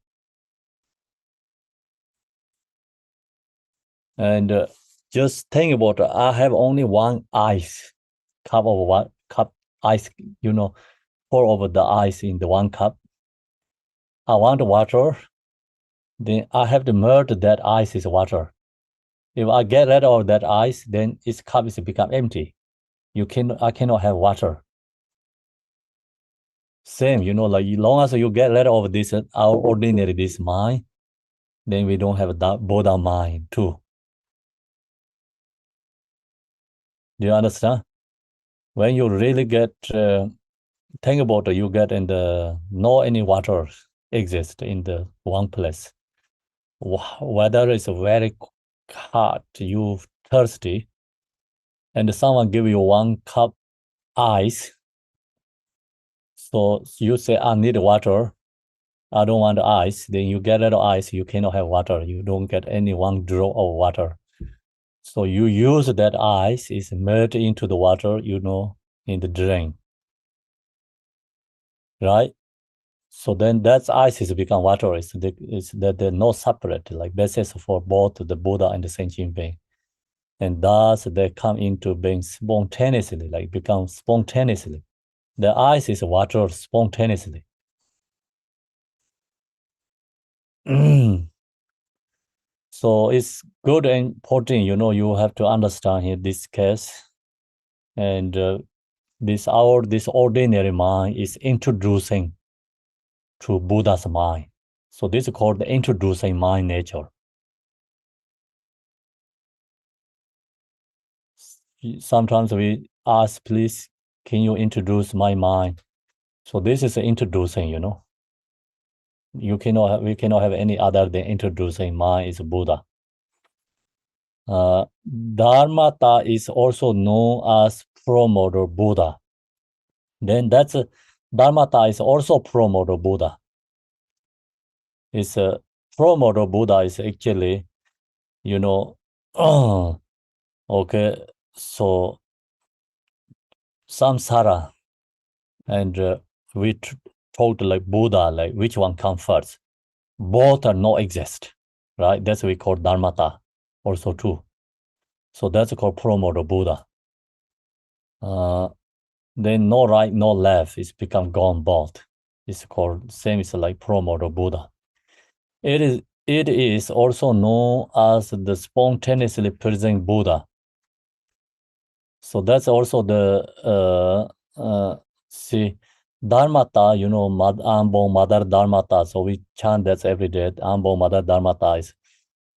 And just think about it. I have only one ice, cup ice, pour over the ice in the one cup. I want water, then I have to merge that ice is water. If I get rid of that ice, then its cup is become empty. I cannot have water. Same, like long as you get rid of this, our ordinary this mind, then we don't have that Buddha mind too. Do you understand? When you really get think about it, you get in the no any water exist in the one place. Whether it's very hot, you thirsty, and someone give you one cup ice. So you say, I need water. I don't want ice. Then you get rid of ice. You cannot have water. You don't get any one drop of water. So you use that ice is merged into the water, in the drain. Right? So then that ice is become water. It's that they're not separate, like basis for both the Buddha and the sentient being. And thus they come into being spontaneously, like become spontaneously. The ice is water spontaneously. So it's good and important, you have to understand here this case. And this ordinary mind is introducing to Buddha's mind. So this is called the introducing mind nature. Sometimes we ask, please, can you introduce my mind? So this is introducing, we cannot have any other than introducing mind is Buddha. Dharmata is also known as promoter Buddha. Then that's Dharmata is also promoter Buddha. It's a promoter Buddha is actually, okay, so samsara, and we talked like Buddha, like which one comes first? Both are not exist, right? That's what we call Dharmata also too. So that's called promoter Buddha. Then no right, no left, it's become gone both. It's called same is like promoter Buddha. It is also known as the spontaneously present Buddha. So that's also the see Dharmata, Ambo Mother Dharmata. So we chant that every day. Ambo Mother Dharmata is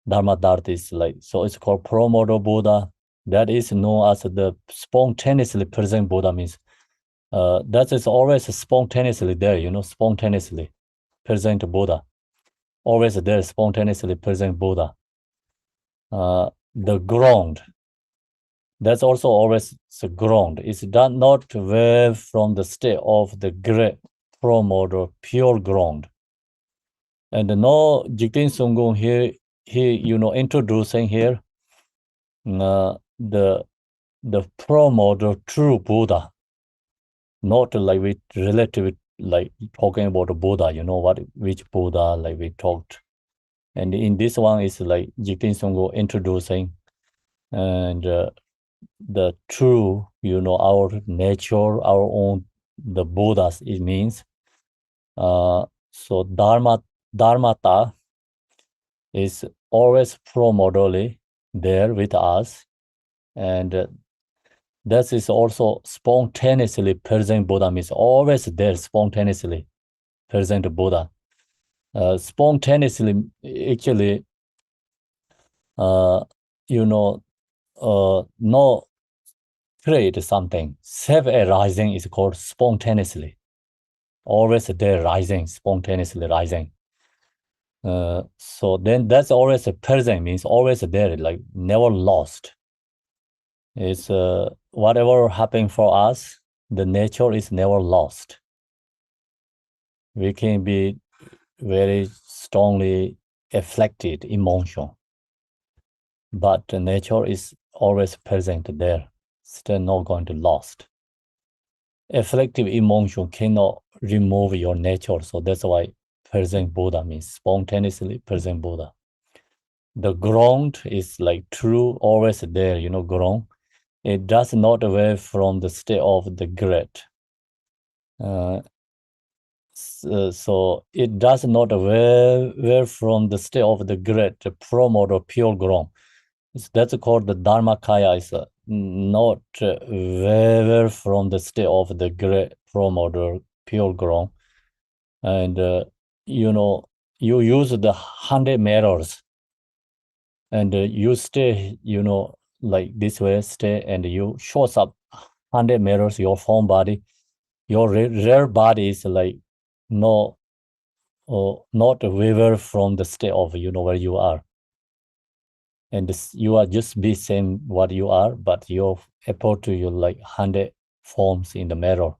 Dharmadart is like, so it's called promoter Buddha. That is known as the spontaneously present Buddha means that is always spontaneously there, spontaneously present Buddha. Always there, spontaneously present Buddha. The ground, that's also always the ground. It's done not wave from the state of the great promoter, pure ground. And no Jigten Sunggung here, introducing here the promoter true Buddha, not like we relative like talking about the Buddha, which Buddha like we talked. And in this one is like Jigten Sunggung introducing and the true, our nature, our own, the Buddhas, it means. So Dharma Dharmata is always pro-modally there with us, and that is also spontaneously present Buddha, means always there spontaneously present Buddha. Spontaneously, actually, no create something. Self-arising is called spontaneously. Always there rising, spontaneously rising. So then that's always a present, means always there, like never lost. It's whatever happened for us, the nature is never lost. We can be very strongly afflicted emotion, but the nature is always present there, still not going to lost. Afflictive emotion cannot remove your nature, so that's why present Buddha means spontaneously present Buddha. The ground is like true, always there, ground. It does not away from the state of the great. So it does not away from the state of the great, the promote or pure ground. That's called the Dharmakaya, is not away from the state of the great promote or pure ground. And, you use the 100 meters and you stay, like this way, stay, and you shows up 100 meters, your form body, your real body is like no, not waver from the state of, where you are. And you are just be same what you are, but you're able to you like 100 forms in the mirror.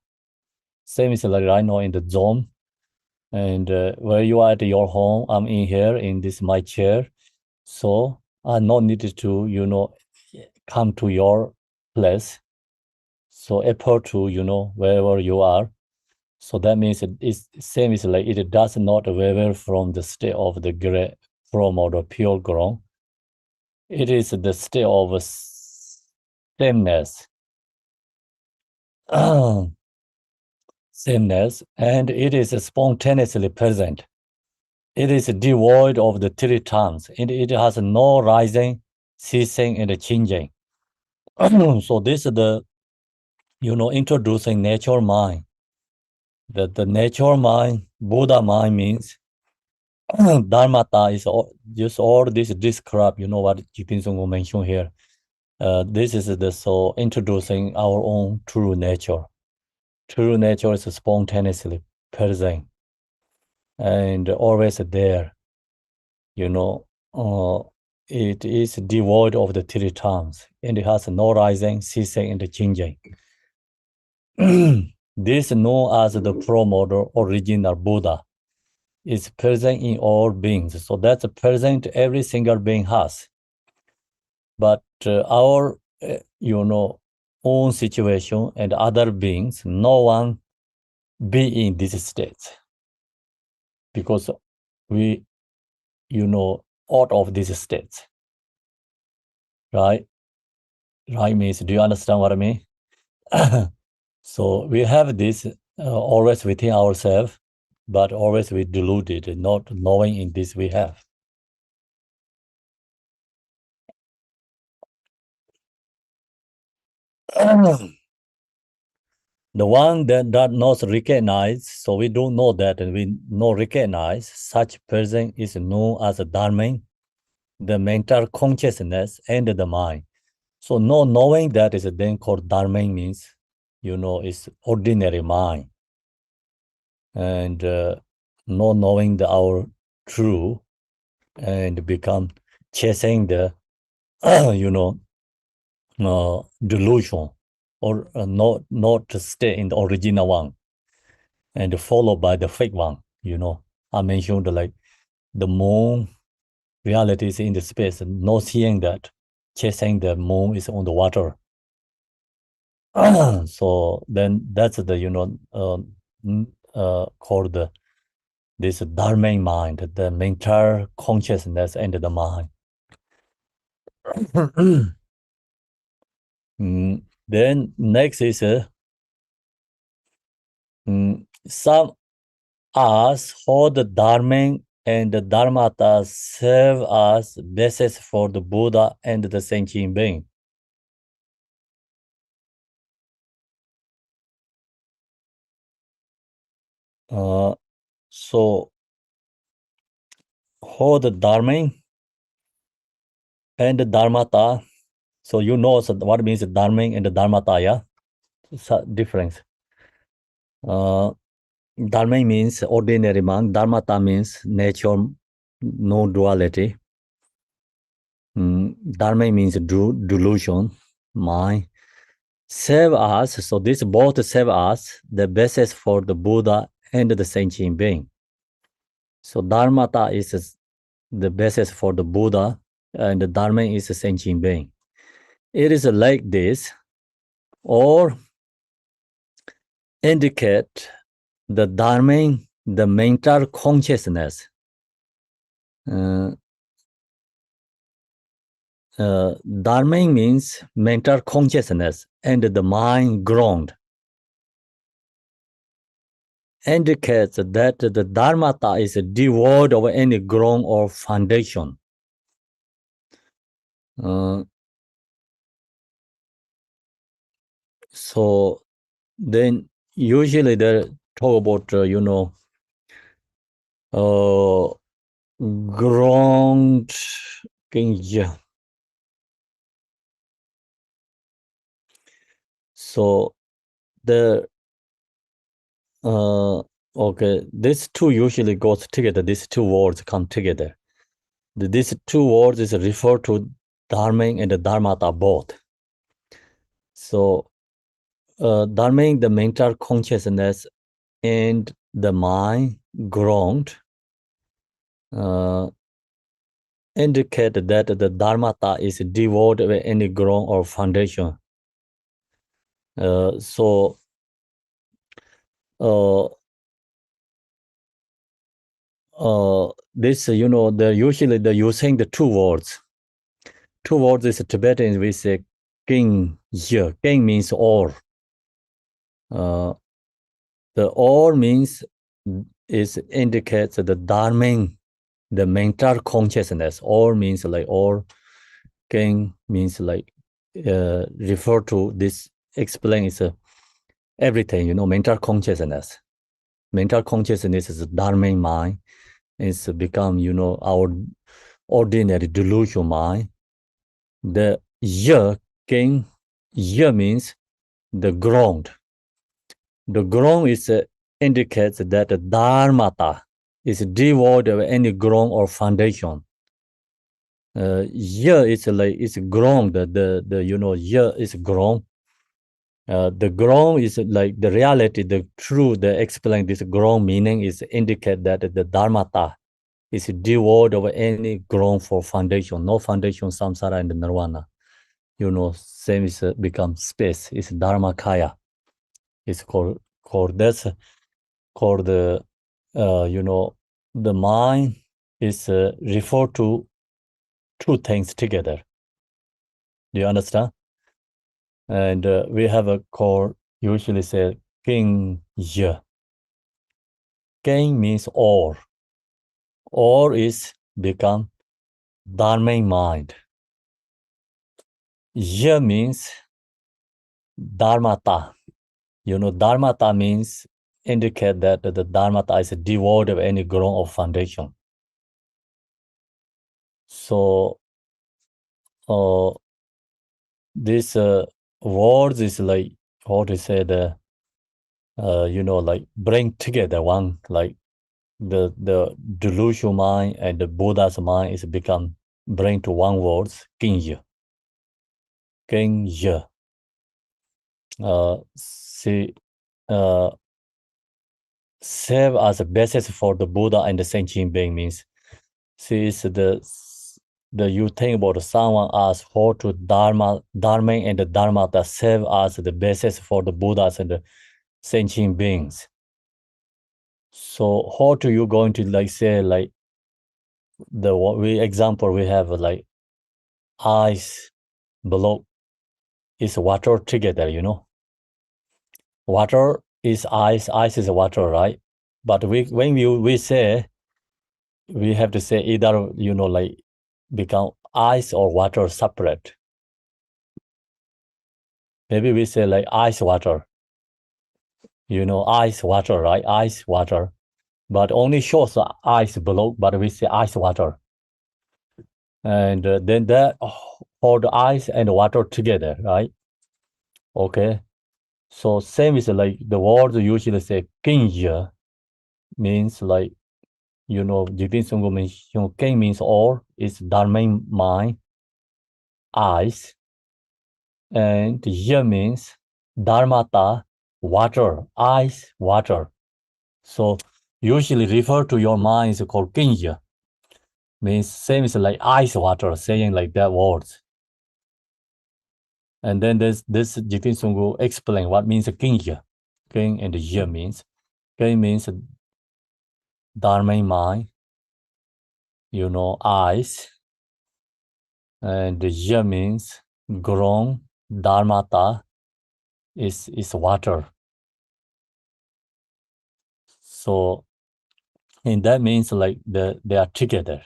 Same is like right now in the zone. And where you are at your home, I'm in here in this my chair. So I not needed to, come to your place. So able to, wherever you are. So that means it's same is like it does not waver from the state of the gray from or the pure ground. It is the state of sameness. Sameness, and it is spontaneously present. It is devoid of the three terms. It has no rising, ceasing, and changing. So this is the, introducing nature mind. The nature mind, Buddha mind means Dharmata is just all this describe, what Jipin Sung mentioned here. This is so introducing our own true nature. True nature is spontaneously present and always there. It is devoid of the three terms, and it has no rising, ceasing, and changing. This known as the pro-model original Buddha is present in all beings. So that's present every single being has. But our, own situation and other beings, no one be in this state. Because we, out of these states. Right? Right means, do you understand what I mean? So we have this always within ourselves, but always we deluded, not knowing in this we have. The one that does not recognize, so we don't know that, and we not recognize such person is known as a Dharma, the mental consciousness and the mind. So not knowing that is then called Dharma means, it's ordinary mind. And not knowing our true and become chasing the, delusion or not to stay in the original one and followed by the fake one, I mentioned like the moon reality is in the space, not seeing that, chasing the moon is on the water. So then that's the, called this Dharma mind, the mental consciousness and the mind. Then next is some ask how the Dharma and the Dharmata serve as basis for the Buddha and the sentient being. So for the Dharma and the Dharmata, so you know what means the Dharma and the Dharmata, yeah? It's a difference. Dharma means ordinary man, Dharmata means nature, no duality. Dharma means delusion, mind. Serve us, so this both serve us the basis for the Buddha and the sentient being. So Dharmata is the basis for the Buddha, and the Dharma is a sentient being. It is like this, or indicate the Dharma, the mental consciousness. Dharma means mental consciousness and the mind ground. Indicates that the Dharmata is devoid of any ground or foundation. So then usually they talk about, ground. So the okay, these two usually goes together. These two words come together. These two words is refer to Dharma and the Dharmata both. So Dharma, the mental consciousness and the mind ground indicate that the Dharmata is devoid of any ground or foundation. So this, they're usually they're using the two words. Two words is Tibetan, we say king ye. King means all. The all means is indicates the Dharma, the mental consciousness. All means like all. King means like refer to this, explain is everything, mental consciousness. Mental consciousness is Dharma mind. It's become, our ordinary delusion mind. The ye, king, ye means the ground. The ground is indicates that the Dharmata is devoid of any ground or foundation. Ye is like it's ground. Ye is ground. The ground is like the reality, the truth. The explain this ground meaning is indicate that the Dharmata is devoid of any ground for foundation. No foundation, samsara and nirvana. Same is become space. It's Dharmakaya. It's called that's called the the mind is referred to two things together. Do you understand? And we have a call usually say king ye. King means all. All is become Dharma mind. Ye means Dharmata. Dharmata means indicate that the Dharmata is devoid of any ground or foundation. So this words is like how to say the like bring together one, like the delusional mind and the Buddha's mind is become bring to one words Ginye. Ginye. Serve as a basis for the Buddha and the sentient being means. See, is the you think about someone as how to Dharma and the Dharma that serve as the basis for the Buddhas and the sentient beings. So how do you going to like say like example we have like ice below is water together, Water is ice, ice is water, right? But when we say we have to say either, like become ice or water separate. Maybe we say like ice water, ice water, right? Ice water, but only shows the ice below, but we say ice water. And then that hold ice and water together, right? Okay. So same is like the words usually say kinja means like, Jigdin Sungu means, king means all, is Dharma mind, ice, and ya means dharmata, water, ice, water. So usually refer to your mind is called kinja, means same is like ice water, saying like that words. And then this Jigdin Sungu explain what means kinja. King and ya means, king means dharma mind, ice, and ya means grown, dharmata is water. So, and that means like they are together.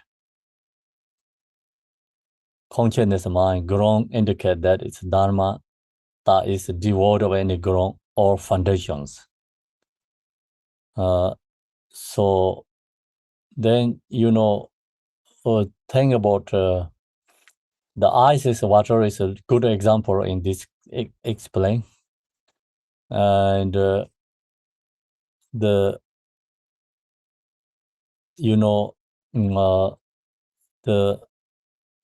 Consciousness mind grown indicate that it's dharma that is devoid of any ground or foundations. So then thing about the ice is water is a good example in this explain. And the the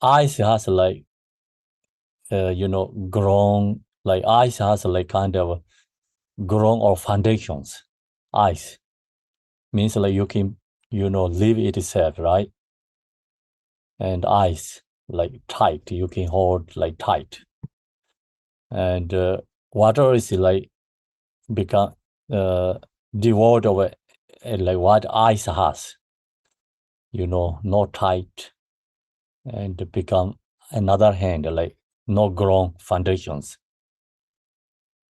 ice has like grown, like ice has like kind of grown or foundations. Ice means like you can live itself, right? And ice like tight, you can hold like tight. And water is like become devoid of like what ice has, not tight, and become another hand like no grown foundations.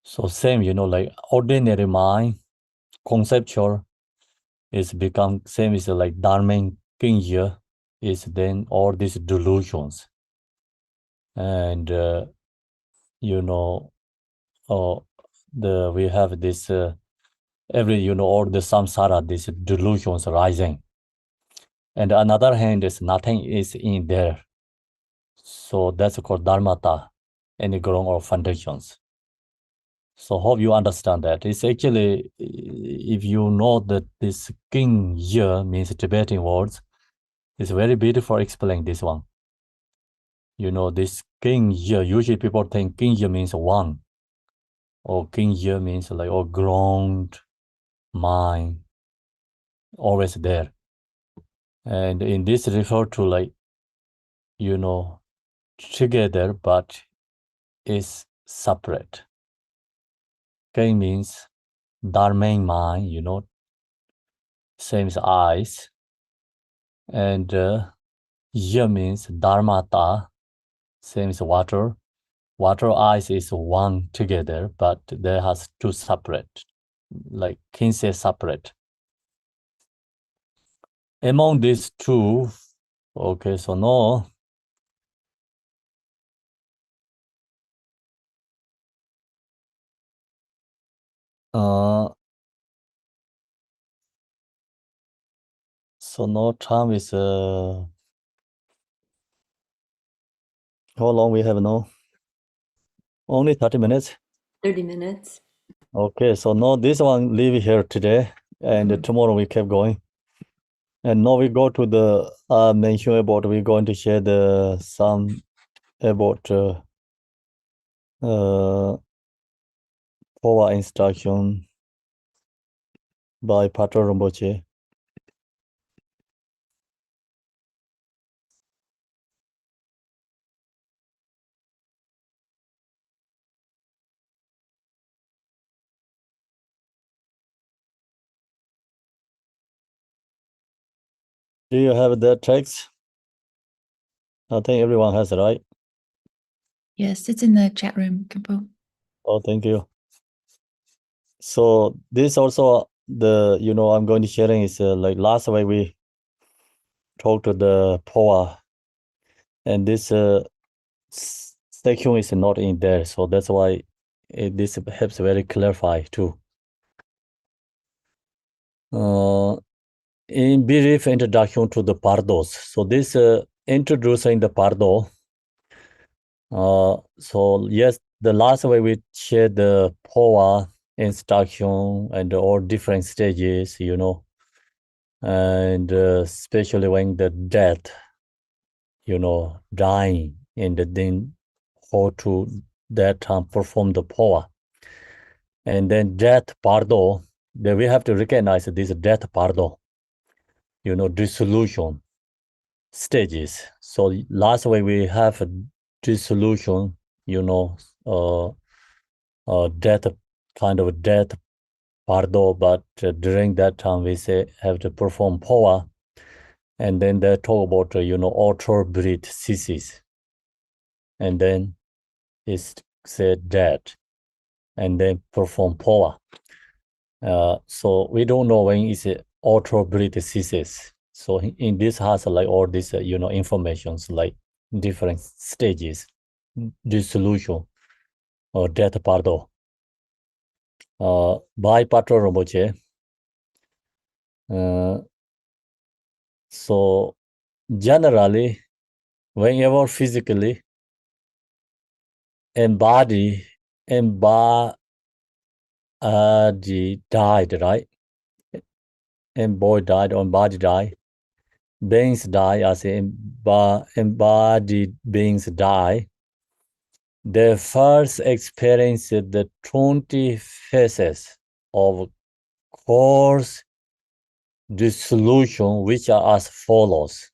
So same, like ordinary mind, conceptual is become same is like Dharma Kinja is then all these delusions. And we have this every all the samsara, these delusions rising. And another hand is nothing is in there. So that's called dharmata, any ground or foundations. So hope you understand that. It's actually, if you know that this king year means Tibetan words, it's very beautiful explaining this one. This king year, usually people think king year means one, or king year means like ground, mind, always there. And in this refer to like, together, but is separate. King means Dharma mind, same as eyes. And ya means dharmata, same as water. Water, ice is one together, but there has two separate, like kinse separate. Among these two, okay, so no. So no time is how long we have now? Only 30 minutes. 30 minutes. Okay, so no, this one leave here today, and tomorrow we keep going. And now we go to the mention about we're going to share the some about power instruction by Pater Rinpoche. Do you have that text? I think everyone has it, right? Yes, it's in the chat room, Khenpo. Oh, thank you. So this also the I'm going to sharing is like last way talk to the power, and this section is not in there, so that's why this helps very clarify too. In brief introduction to the Pardos. So this introducing the Pardo. So yes, the last way we shared the power instruction and all different stages, you know, and especially when the death, you know, dying, and then how to that time perform the power. And then death Pardo, then we have to recognize this death Pardo, you know, dissolution stages. So last way we have a dissolution, you know, death, kind of death Pardo, but during that time we say have to perform power, and then they talk about you know, outer breath ceases, and then it's said dead, and then perform power. So we don't know when is it outer breath ceases. So in this has like all this you know, informations like different stages, dissolution or death Pardo. By Pato Rinpoche. So generally, whenever physically embody died, right? Embody died or embody died. Beings die as embodied beings die. They first experience the 20 phases of course dissolution, which are as follows.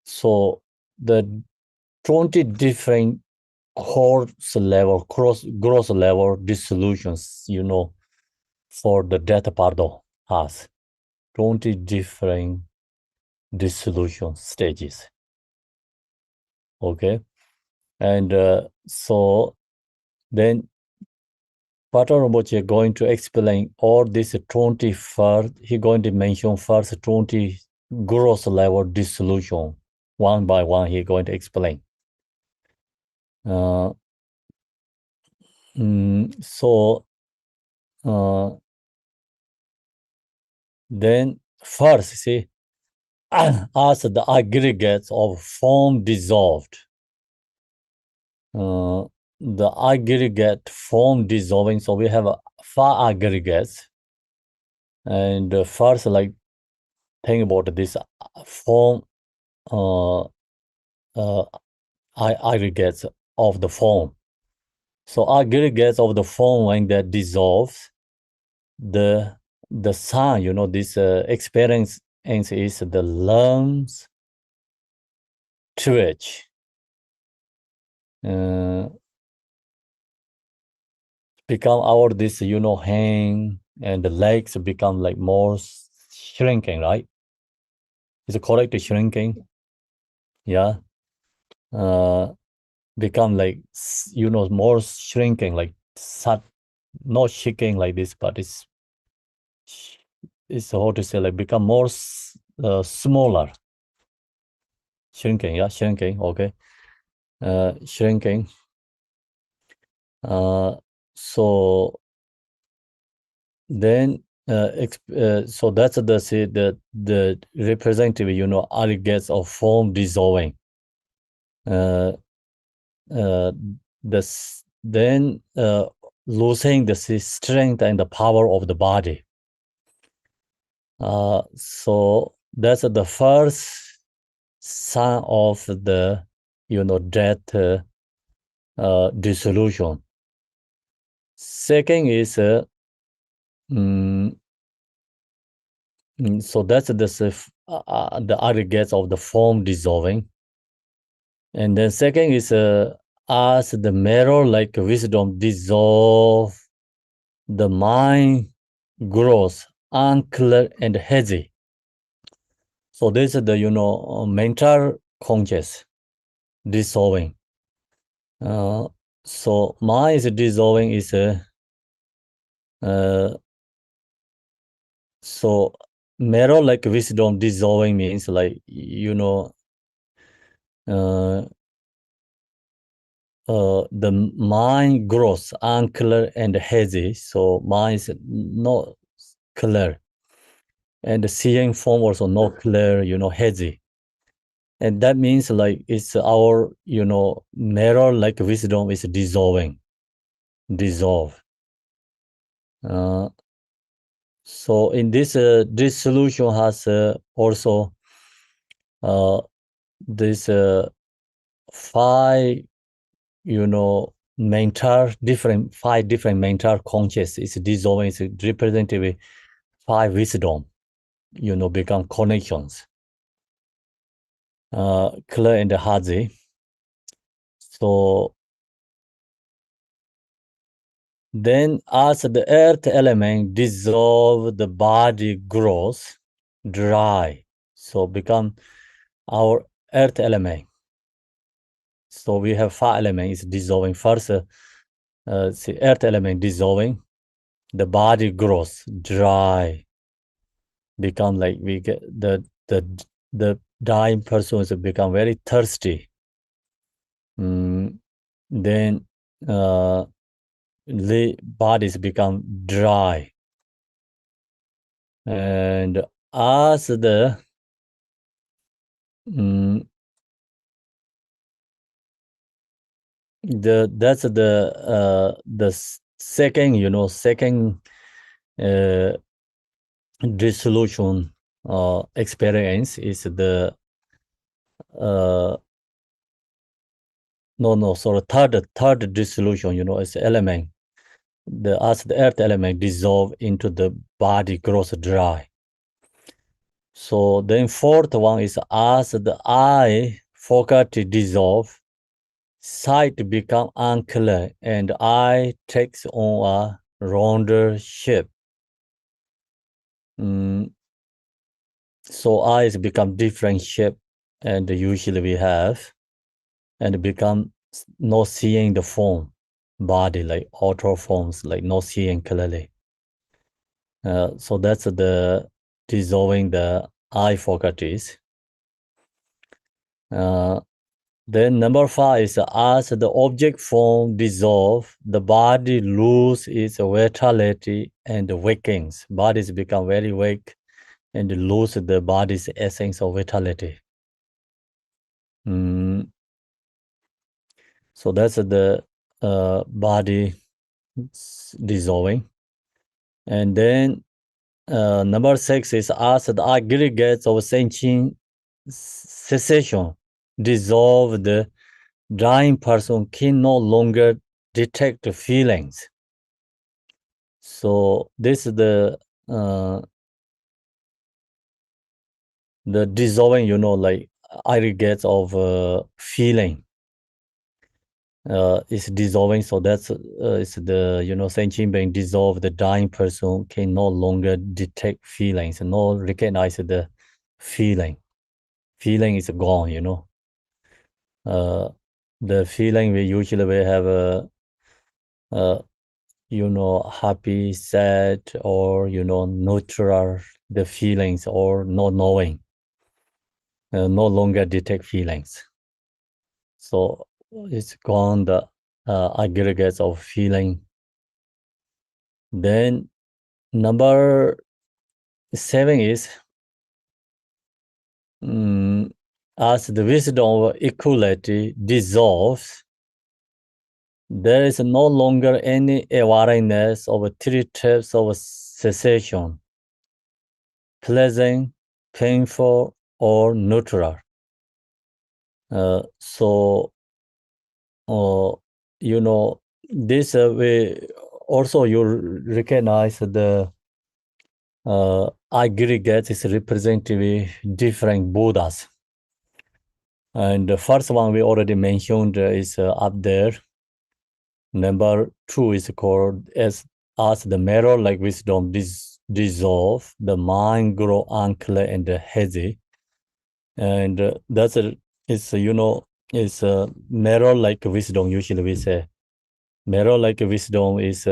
So the 20 different course level, gross level dissolutions, you know, for the death Pardo has 20 different dissolution stages. Okay. And so then Pato Rinpoche going to explain all this 20 first. He going to mention first 20 gross level dissolution. One by one, he going to explain. So then first, see, as the aggregates of form dissolved, the aggregate form dissolving, so we have 5 aggregates, and first, like, think about this form aggregates of the form. So aggregates of the form, when that dissolves, the sign, you know, this experience is the lungs twitch, become our this, you know, hand and the legs become like more shrinking, right? Is it correct, shrinking? Yeah. Become like, you know, more shrinking, like not shaking like this, but it's how to say, like become more smaller. Shrinking, yeah, shrinking, okay. Shrinking. So then so that's the representative, you know, aggregates of form dissolving. Then losing the strength and the power of the body. So that's the first sign of the, you know, death dissolution. Second is so that's the aggregates of the form dissolving. And then second is as the mirror like wisdom dissolve, the mind grows unclear and hazy. So this is the, you know, mental conscious dissolving. So mind is dissolving is so mirror like wisdom dissolving means like, you know, the mind grows unclear and hazy, so mind is not clear, and the seeing form also not clear, you know, hazy. And that means like it's our, you know, mirror like wisdom is dissolve. So in this solution has also this 5, you know, five different mental conscious is dissolving, is representative 5 wisdom, you know, become connections, clear and hazy. So then as the earth element dissolve, the body grows dry, so become our earth element. So we have 5 elements dissolving. First, the earth element dissolving, the body grows dry, become like we get the dying persons become very thirsty. Then the bodies become dry, and as that's the second, you know, dissolution experience is the third dissolution, you know, is element. As the earth element dissolve into the body grows dry. So then fourth one is as the eye faculty dissolve, sight become unclear and eye takes on a rounder shape. So eyes become different shape, and usually we have, and become not seeing the form, body, like outer forms, like not seeing clearly. So that's the dissolving the eye faculties. Then number 5 is as the object form dissolve, the body lose its vitality and wakens. Bodies become very weak and lose the body's essence of vitality. So that's the body dissolving. And then number 6 is as the aggregates of sentient cessation dissolve, the dying person can no longer detect feelings. So this is the dissolving, you know, like aggregates of feeling is dissolving. So that's it's the, you know, sentient being dissolved, the dying person can no longer detect feelings, no recognize the feeling is gone, you know. The feeling we usually have you know, happy, sad, or, you know, neutral, the feelings, or not knowing, no longer detect feelings. So it's gone, the aggregates of feeling. Then number 7 is as the wisdom of equality dissolves, there is no longer any awareness of 3 types of cessation: pleasant, painful, or neutral. So you know, this way also you recognize the aggregate is representative different Buddhas. And the first one we already mentioned is up there. Number 2 is called as the mirror like wisdom dissolve, the mind grow unclear and hazy. And that's it's, you know, it's a mirror like wisdom. Usually we say mirror like wisdom is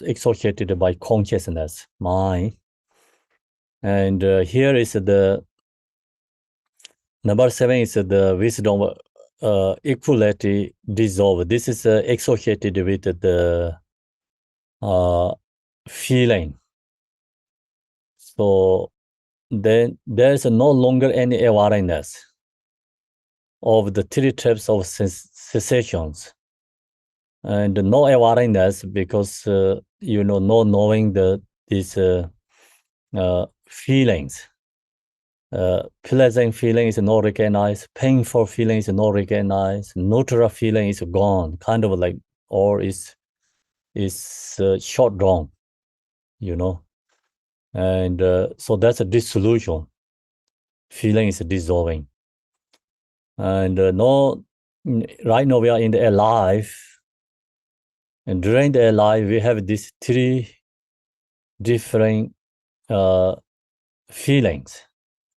associated by consciousness, mind. And here is the number 7 is the wisdom equality dissolve. This is associated with the feeling. So then there's no longer any awareness of the 3 types of sensations, and no awareness because no knowing these feelings. Pleasant feeling is not recognized, painful feeling is not recognized, neutral feeling is gone, kind of like, or is shut down, and so that's a dissolution. Feeling is dissolving, and right now we are in the alive, and during the alive we have these 3 different feelings.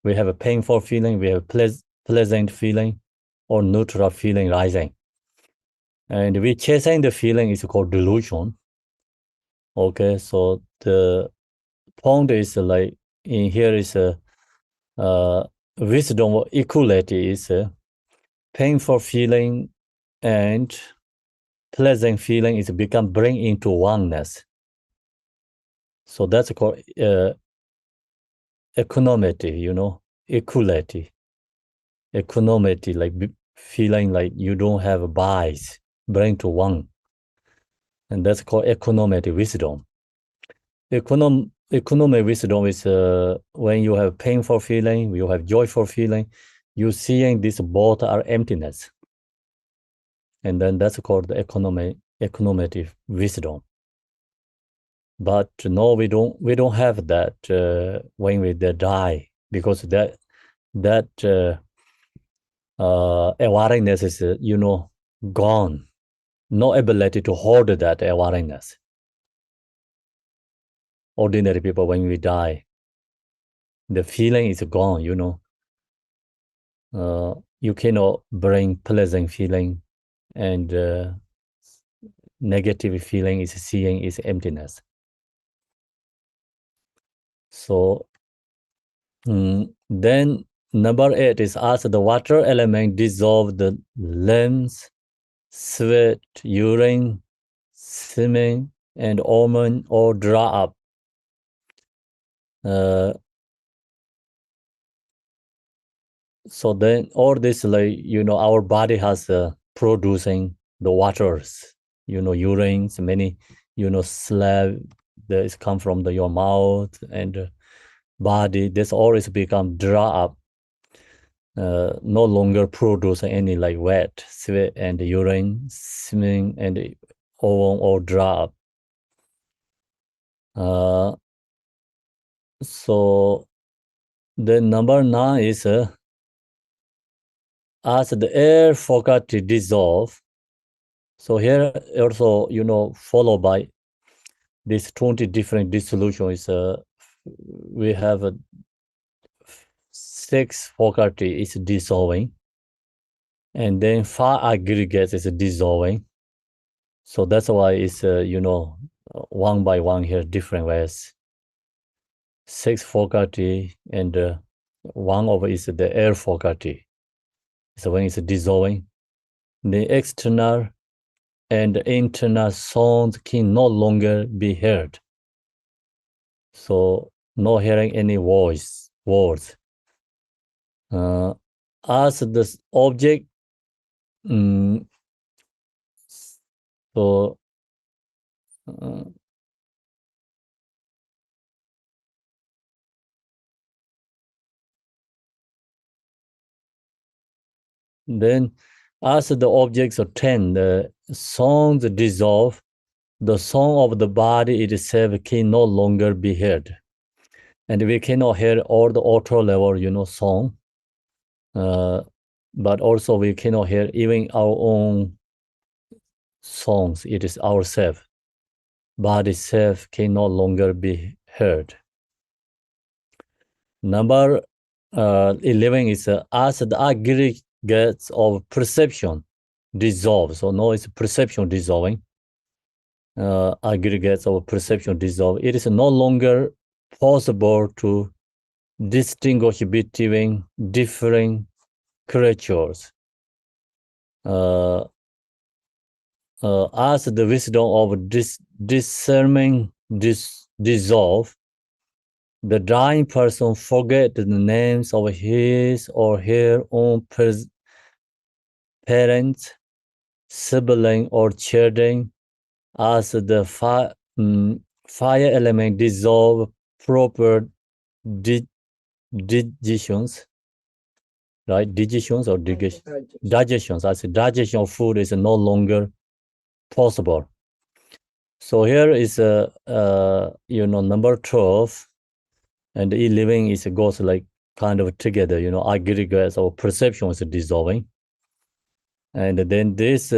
We have a painful feeling, we have pleasant feeling, or neutral feeling rising. And we chasing the feeling is called delusion. Okay, so the point is like in here is a wisdom equality is a painful feeling and pleasant feeling is bring into oneness. So that's called equanimity, equality. Equanimity, like feeling like you don't have a bias, bring to one. And that's called equanimity wisdom. Economic wisdom is when you have painful feeling, you have joyful feeling, you seeing this both are emptiness. And then that's called the economic wisdom. But no, we don't have that when we die, because that awareness is gone. No ability to hold that awareness. Ordinary people, when we die, the feeling is gone, you cannot bring pleasant feeling, and negative feeling is seeing is emptiness. So then number 8 is as the water element dissolve the limbs, sweat, urine, semen, and almond or dry up. So then all this, like, our body has producing the waters, urines, many, slab that is come from your mouth and body. This always become dry up, no longer produce any like wet, sweat and urine, semen and ovum or dry up. So the number 9 is as the air forgot to dissolve. So here also, followed by these 20 different dissolutions. We have 6 faculty is dissolving, and then 5 aggregates is dissolving. So that's why it's one by one here, different ways. 6 faculty, and one of it is the air faculty. So when it's dissolving, the external and internal sounds can no longer be heard. So no hearing any words. As the object, so then as the objects attend, the sounds dissolve, the sound of the body itself can no longer be heard. And we cannot hear all the auto level, song. But also we cannot hear even our own songs. It is ourself. Body self can no longer be heard. Number 11 is as the aggregates of perception dissolve. So now it's perception dissolving. Aggregates of perception dissolve. It is no longer possible to distinguish between different creatures. As the wisdom of discernment dissolve, the dying person forget the names of his or her own parents, sibling, or children. As the fire element dissolve, proper digestions, right? Digestions or digestions. As digestion of food is no longer possible. So here is number 12, and E11 is goes like kind of together, aggregates or perception is dissolving, and then this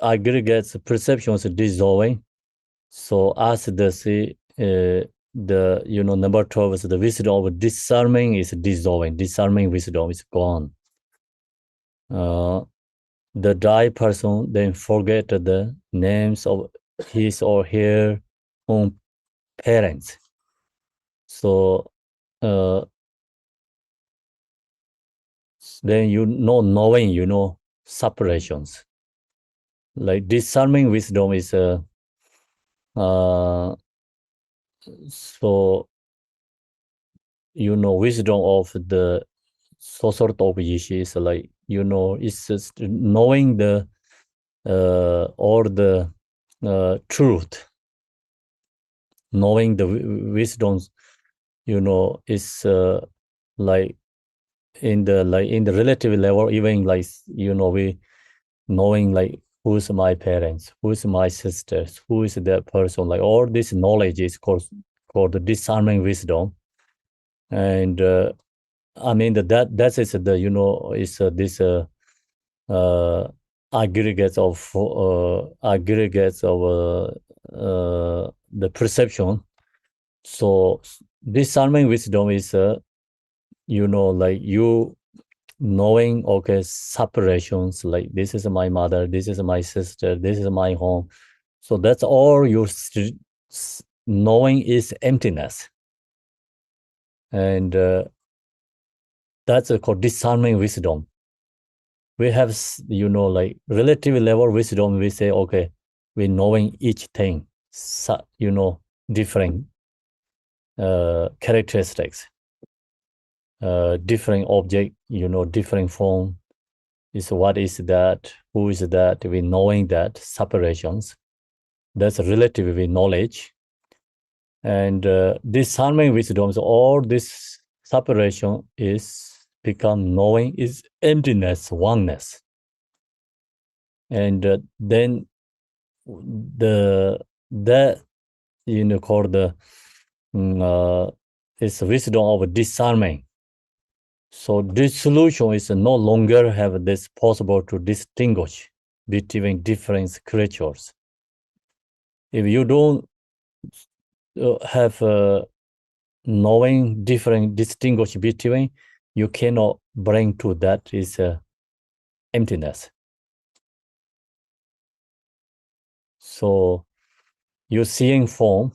aggregates perception is dissolving. So as the number 12 is the wisdom of discernment is dissolving. Discernment wisdom is gone. The die person then forget the names of his or her own parents. So then knowing, separations. Like discerning wisdom is so wisdom of the sort of issues, like it's just knowing the or the truth, knowing the wisdoms, is like in the relative level, even like we knowing like who's my parents, who's my sisters, who is that person, like all this knowledge is called the discerning wisdom. And I mean that is the is this aggregates of the perception. So discerning wisdom is like you knowing, okay, separations, like this is my mother, this is my sister, this is my home. So that's all you knowing is emptiness. And that's called discerning wisdom. We have, like relative level wisdom, we say, okay, we're knowing each thing, different characteristics, different object, different form. Is what is that? Who is that? We knowing that separations. That's relative knowledge. And discerning wisdom, so all this separation is become knowing is emptiness, oneness. And then that called the is wisdom of discernment. So this solution is no longer have this possible to distinguish between different creatures. If you don't have knowing different distinguish between, you cannot bring to that is emptiness. So you're seeing form,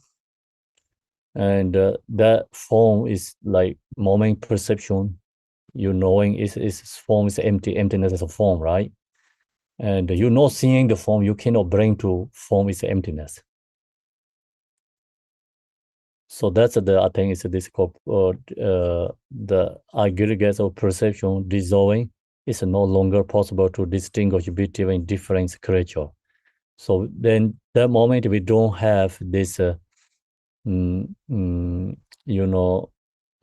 and that form is like moment perception. You knowing is form is empty, emptiness is a form, right? And seeing the form, you cannot bring to form is emptiness. So that's I think it's this called the aggregates of perception dissolving. It's no longer possible to distinguish between different creatures. So then that moment we don't have this,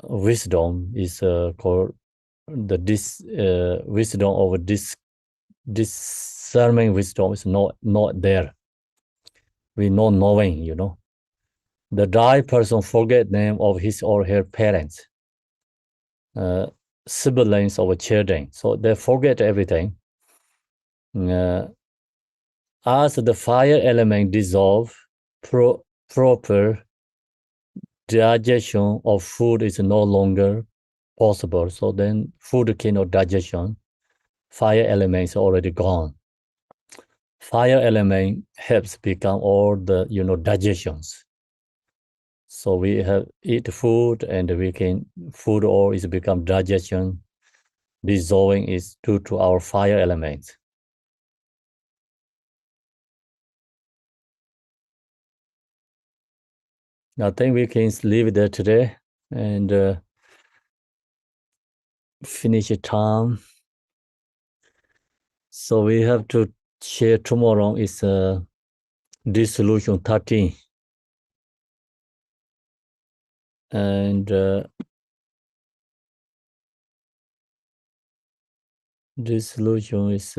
wisdom is called the wisdom of discerning wisdom is not there. We not knowing, The die person forget name of his or her parents, siblings or children. So they forget everything. As the fire element dissolve, proper digestion of food is no longer possible. So then food cannot digestion. Fire element is already gone. Fire element helps become all the digestions. So we have eat food and we can food or is become digestion. Dissolving is due to our fire elements. I think we can leave it there today and finish the time. So we have to share tomorrow is dissolution 13. And dissolution is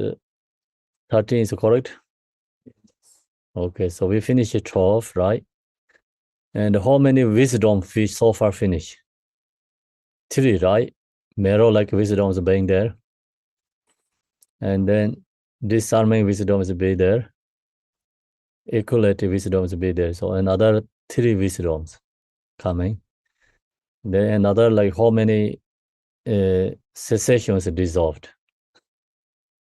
13 is correct? Okay, so we finish at 12, right? And how many wisdom fish so far finished? 3, right? Marrow like wisdom is being there. And then disarming wisdom is be there. Equality wisdom is be there. So another 3 wisdoms coming. Then another like how many cessations dissolved?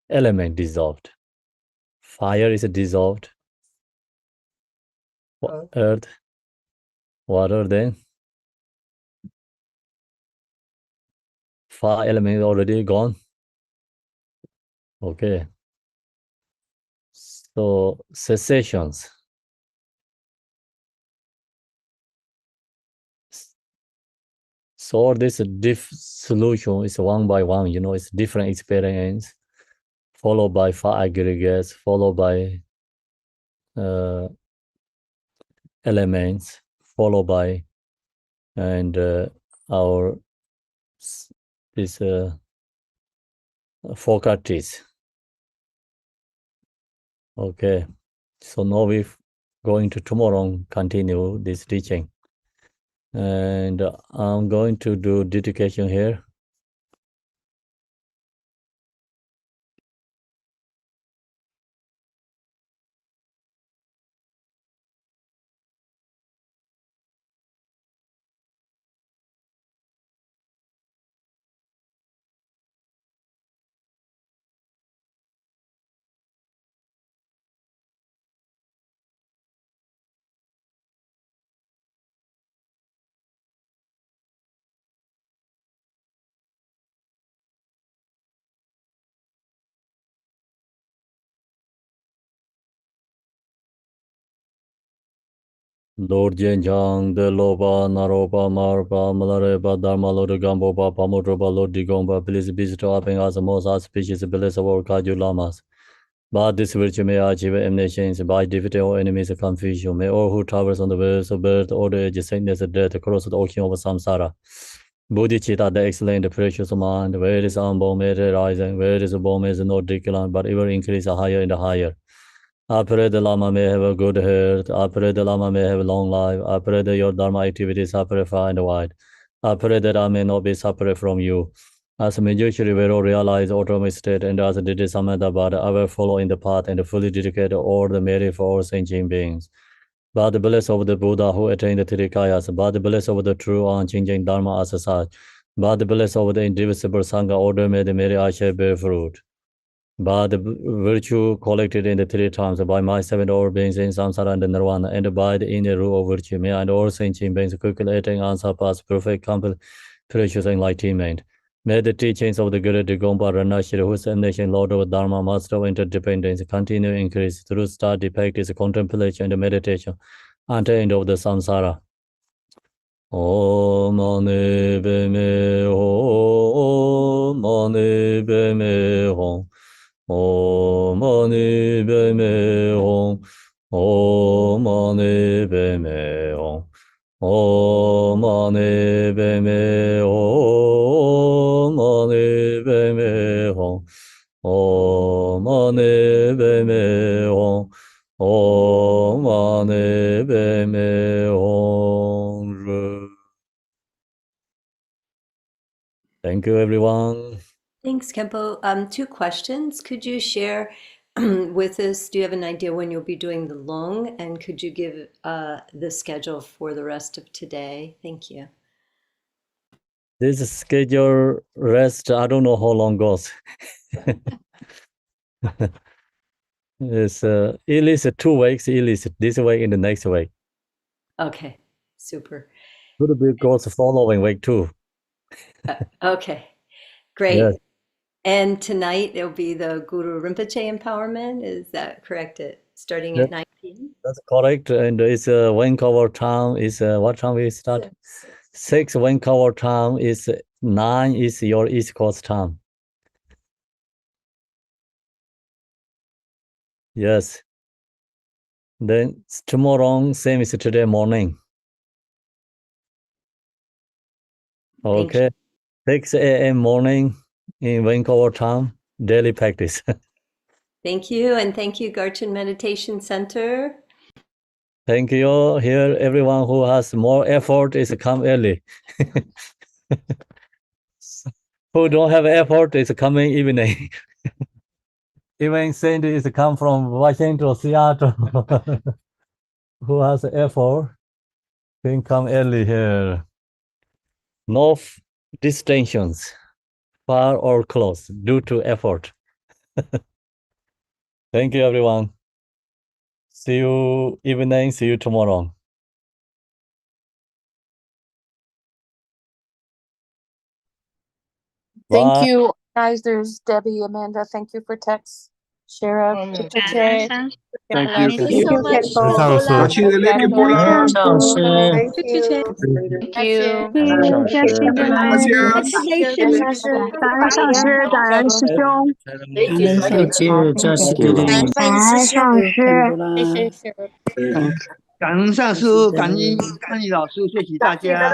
Element dissolved. Fire is dissolved. Earth, water, then 5 elements already gone. Okay. So cessations. So this solution is one by one, it's different experience, followed by 5 aggregates, followed by elements, followed by and our this faculties. Okay, so now we're going to tomorrow continue this teaching, and I'm going to do dedication here. Lord Jenjang, the Loba, Naropa, Marpa, Malareba, Dharma, Lord Gamboba, Pamudroba, Lord Digomba, please visit helping us the most auspicious bless of our Kaju Lamas. By this virtue may achieve emanations, by defeating all enemies of confusion. May all who travels on the ways of birth, old age, sickness, death, across the ocean of samsara. Bodhicitta, the excellent, precious mind, where is unborn, may it rising, where is born is no decline, but ever increase higher and higher. I pray the Lama may have a good health. I pray the Lama may have a long life. I pray that your Dharma activities are far and wide. I pray that I may not be separate from you. As Manjushri will realize autonomous state and as did Samadabhada, I will follow in the path and fully dedicate all the merit for all sentient beings. By the bliss of the Buddha who attained the Trikayas, by the bliss of the true unchanging Dharma as such, by the bliss of the indivisible Sangha order, may the merit I shall bear fruit. By the virtue collected in the 3 times, by my 7 all beings in samsara and nirvana, and by the inner rule of virtue, may and all sentient beings quickly attain answer past perfect, complete, precious enlightenment. May the teachings of the Guru Digompa Ranashri, whose emanation Lord of Dharma, Master of Interdependence, continue to increase through study, practice, contemplation, and meditation, until the end of the samsara. Om Mani Padme Hum, Mani Padme Hum. Om Mani Padme Hum, Om Mani Padme Hum, Om Mani Padme Hum, Mani Padme Hum, Om Mani Padme Hum, Om Mani Padme Hum. Thank you, everyone. Thanks, Khenpo. 2 questions. Could you share with us, do you have an idea when you'll be doing the long? And could you give the schedule for the rest of today? Thank you. This schedule rest, I don't know how long goes. It's at least 2 weeks, at least this week and the next week. Okay. Super. Could be goes following week too. Okay, great. Yes. And tonight it'll be the Guru Rinpoche empowerment. Is that correct? Starting Yes. at 9 p.m. That's correct. And it's Vancouver time is what time we start? 6 Vancouver time is 9 is your East Coast time. Yes. Then tomorrow, same as today morning. Thank you. Okay. 6 a.m. morning in Vancouver time, daily practice. Thank you. And thank you, Garchin Meditation Center. Thank you. Here, everyone who has more effort is come early. Who don't have effort is coming evening. Even Sandy is come from Washington, Seattle. Who has effort can come early here. No distinctions, far or close, due to effort. Thank you, everyone. See you evening. See you tomorrow. Thank Bye. you, organizers, Debbie, Amanda. Thank you for text. Sheriff, Rinpoche. Thank you. Thank you so much. Thank you. Thank you. 上师。Yes, sir. 感恩上师，感恩师兄，Thank you so much. 感感恩上师。谢谢 Sheriff. 感恩上师，感恩安利老师，谢谢大家。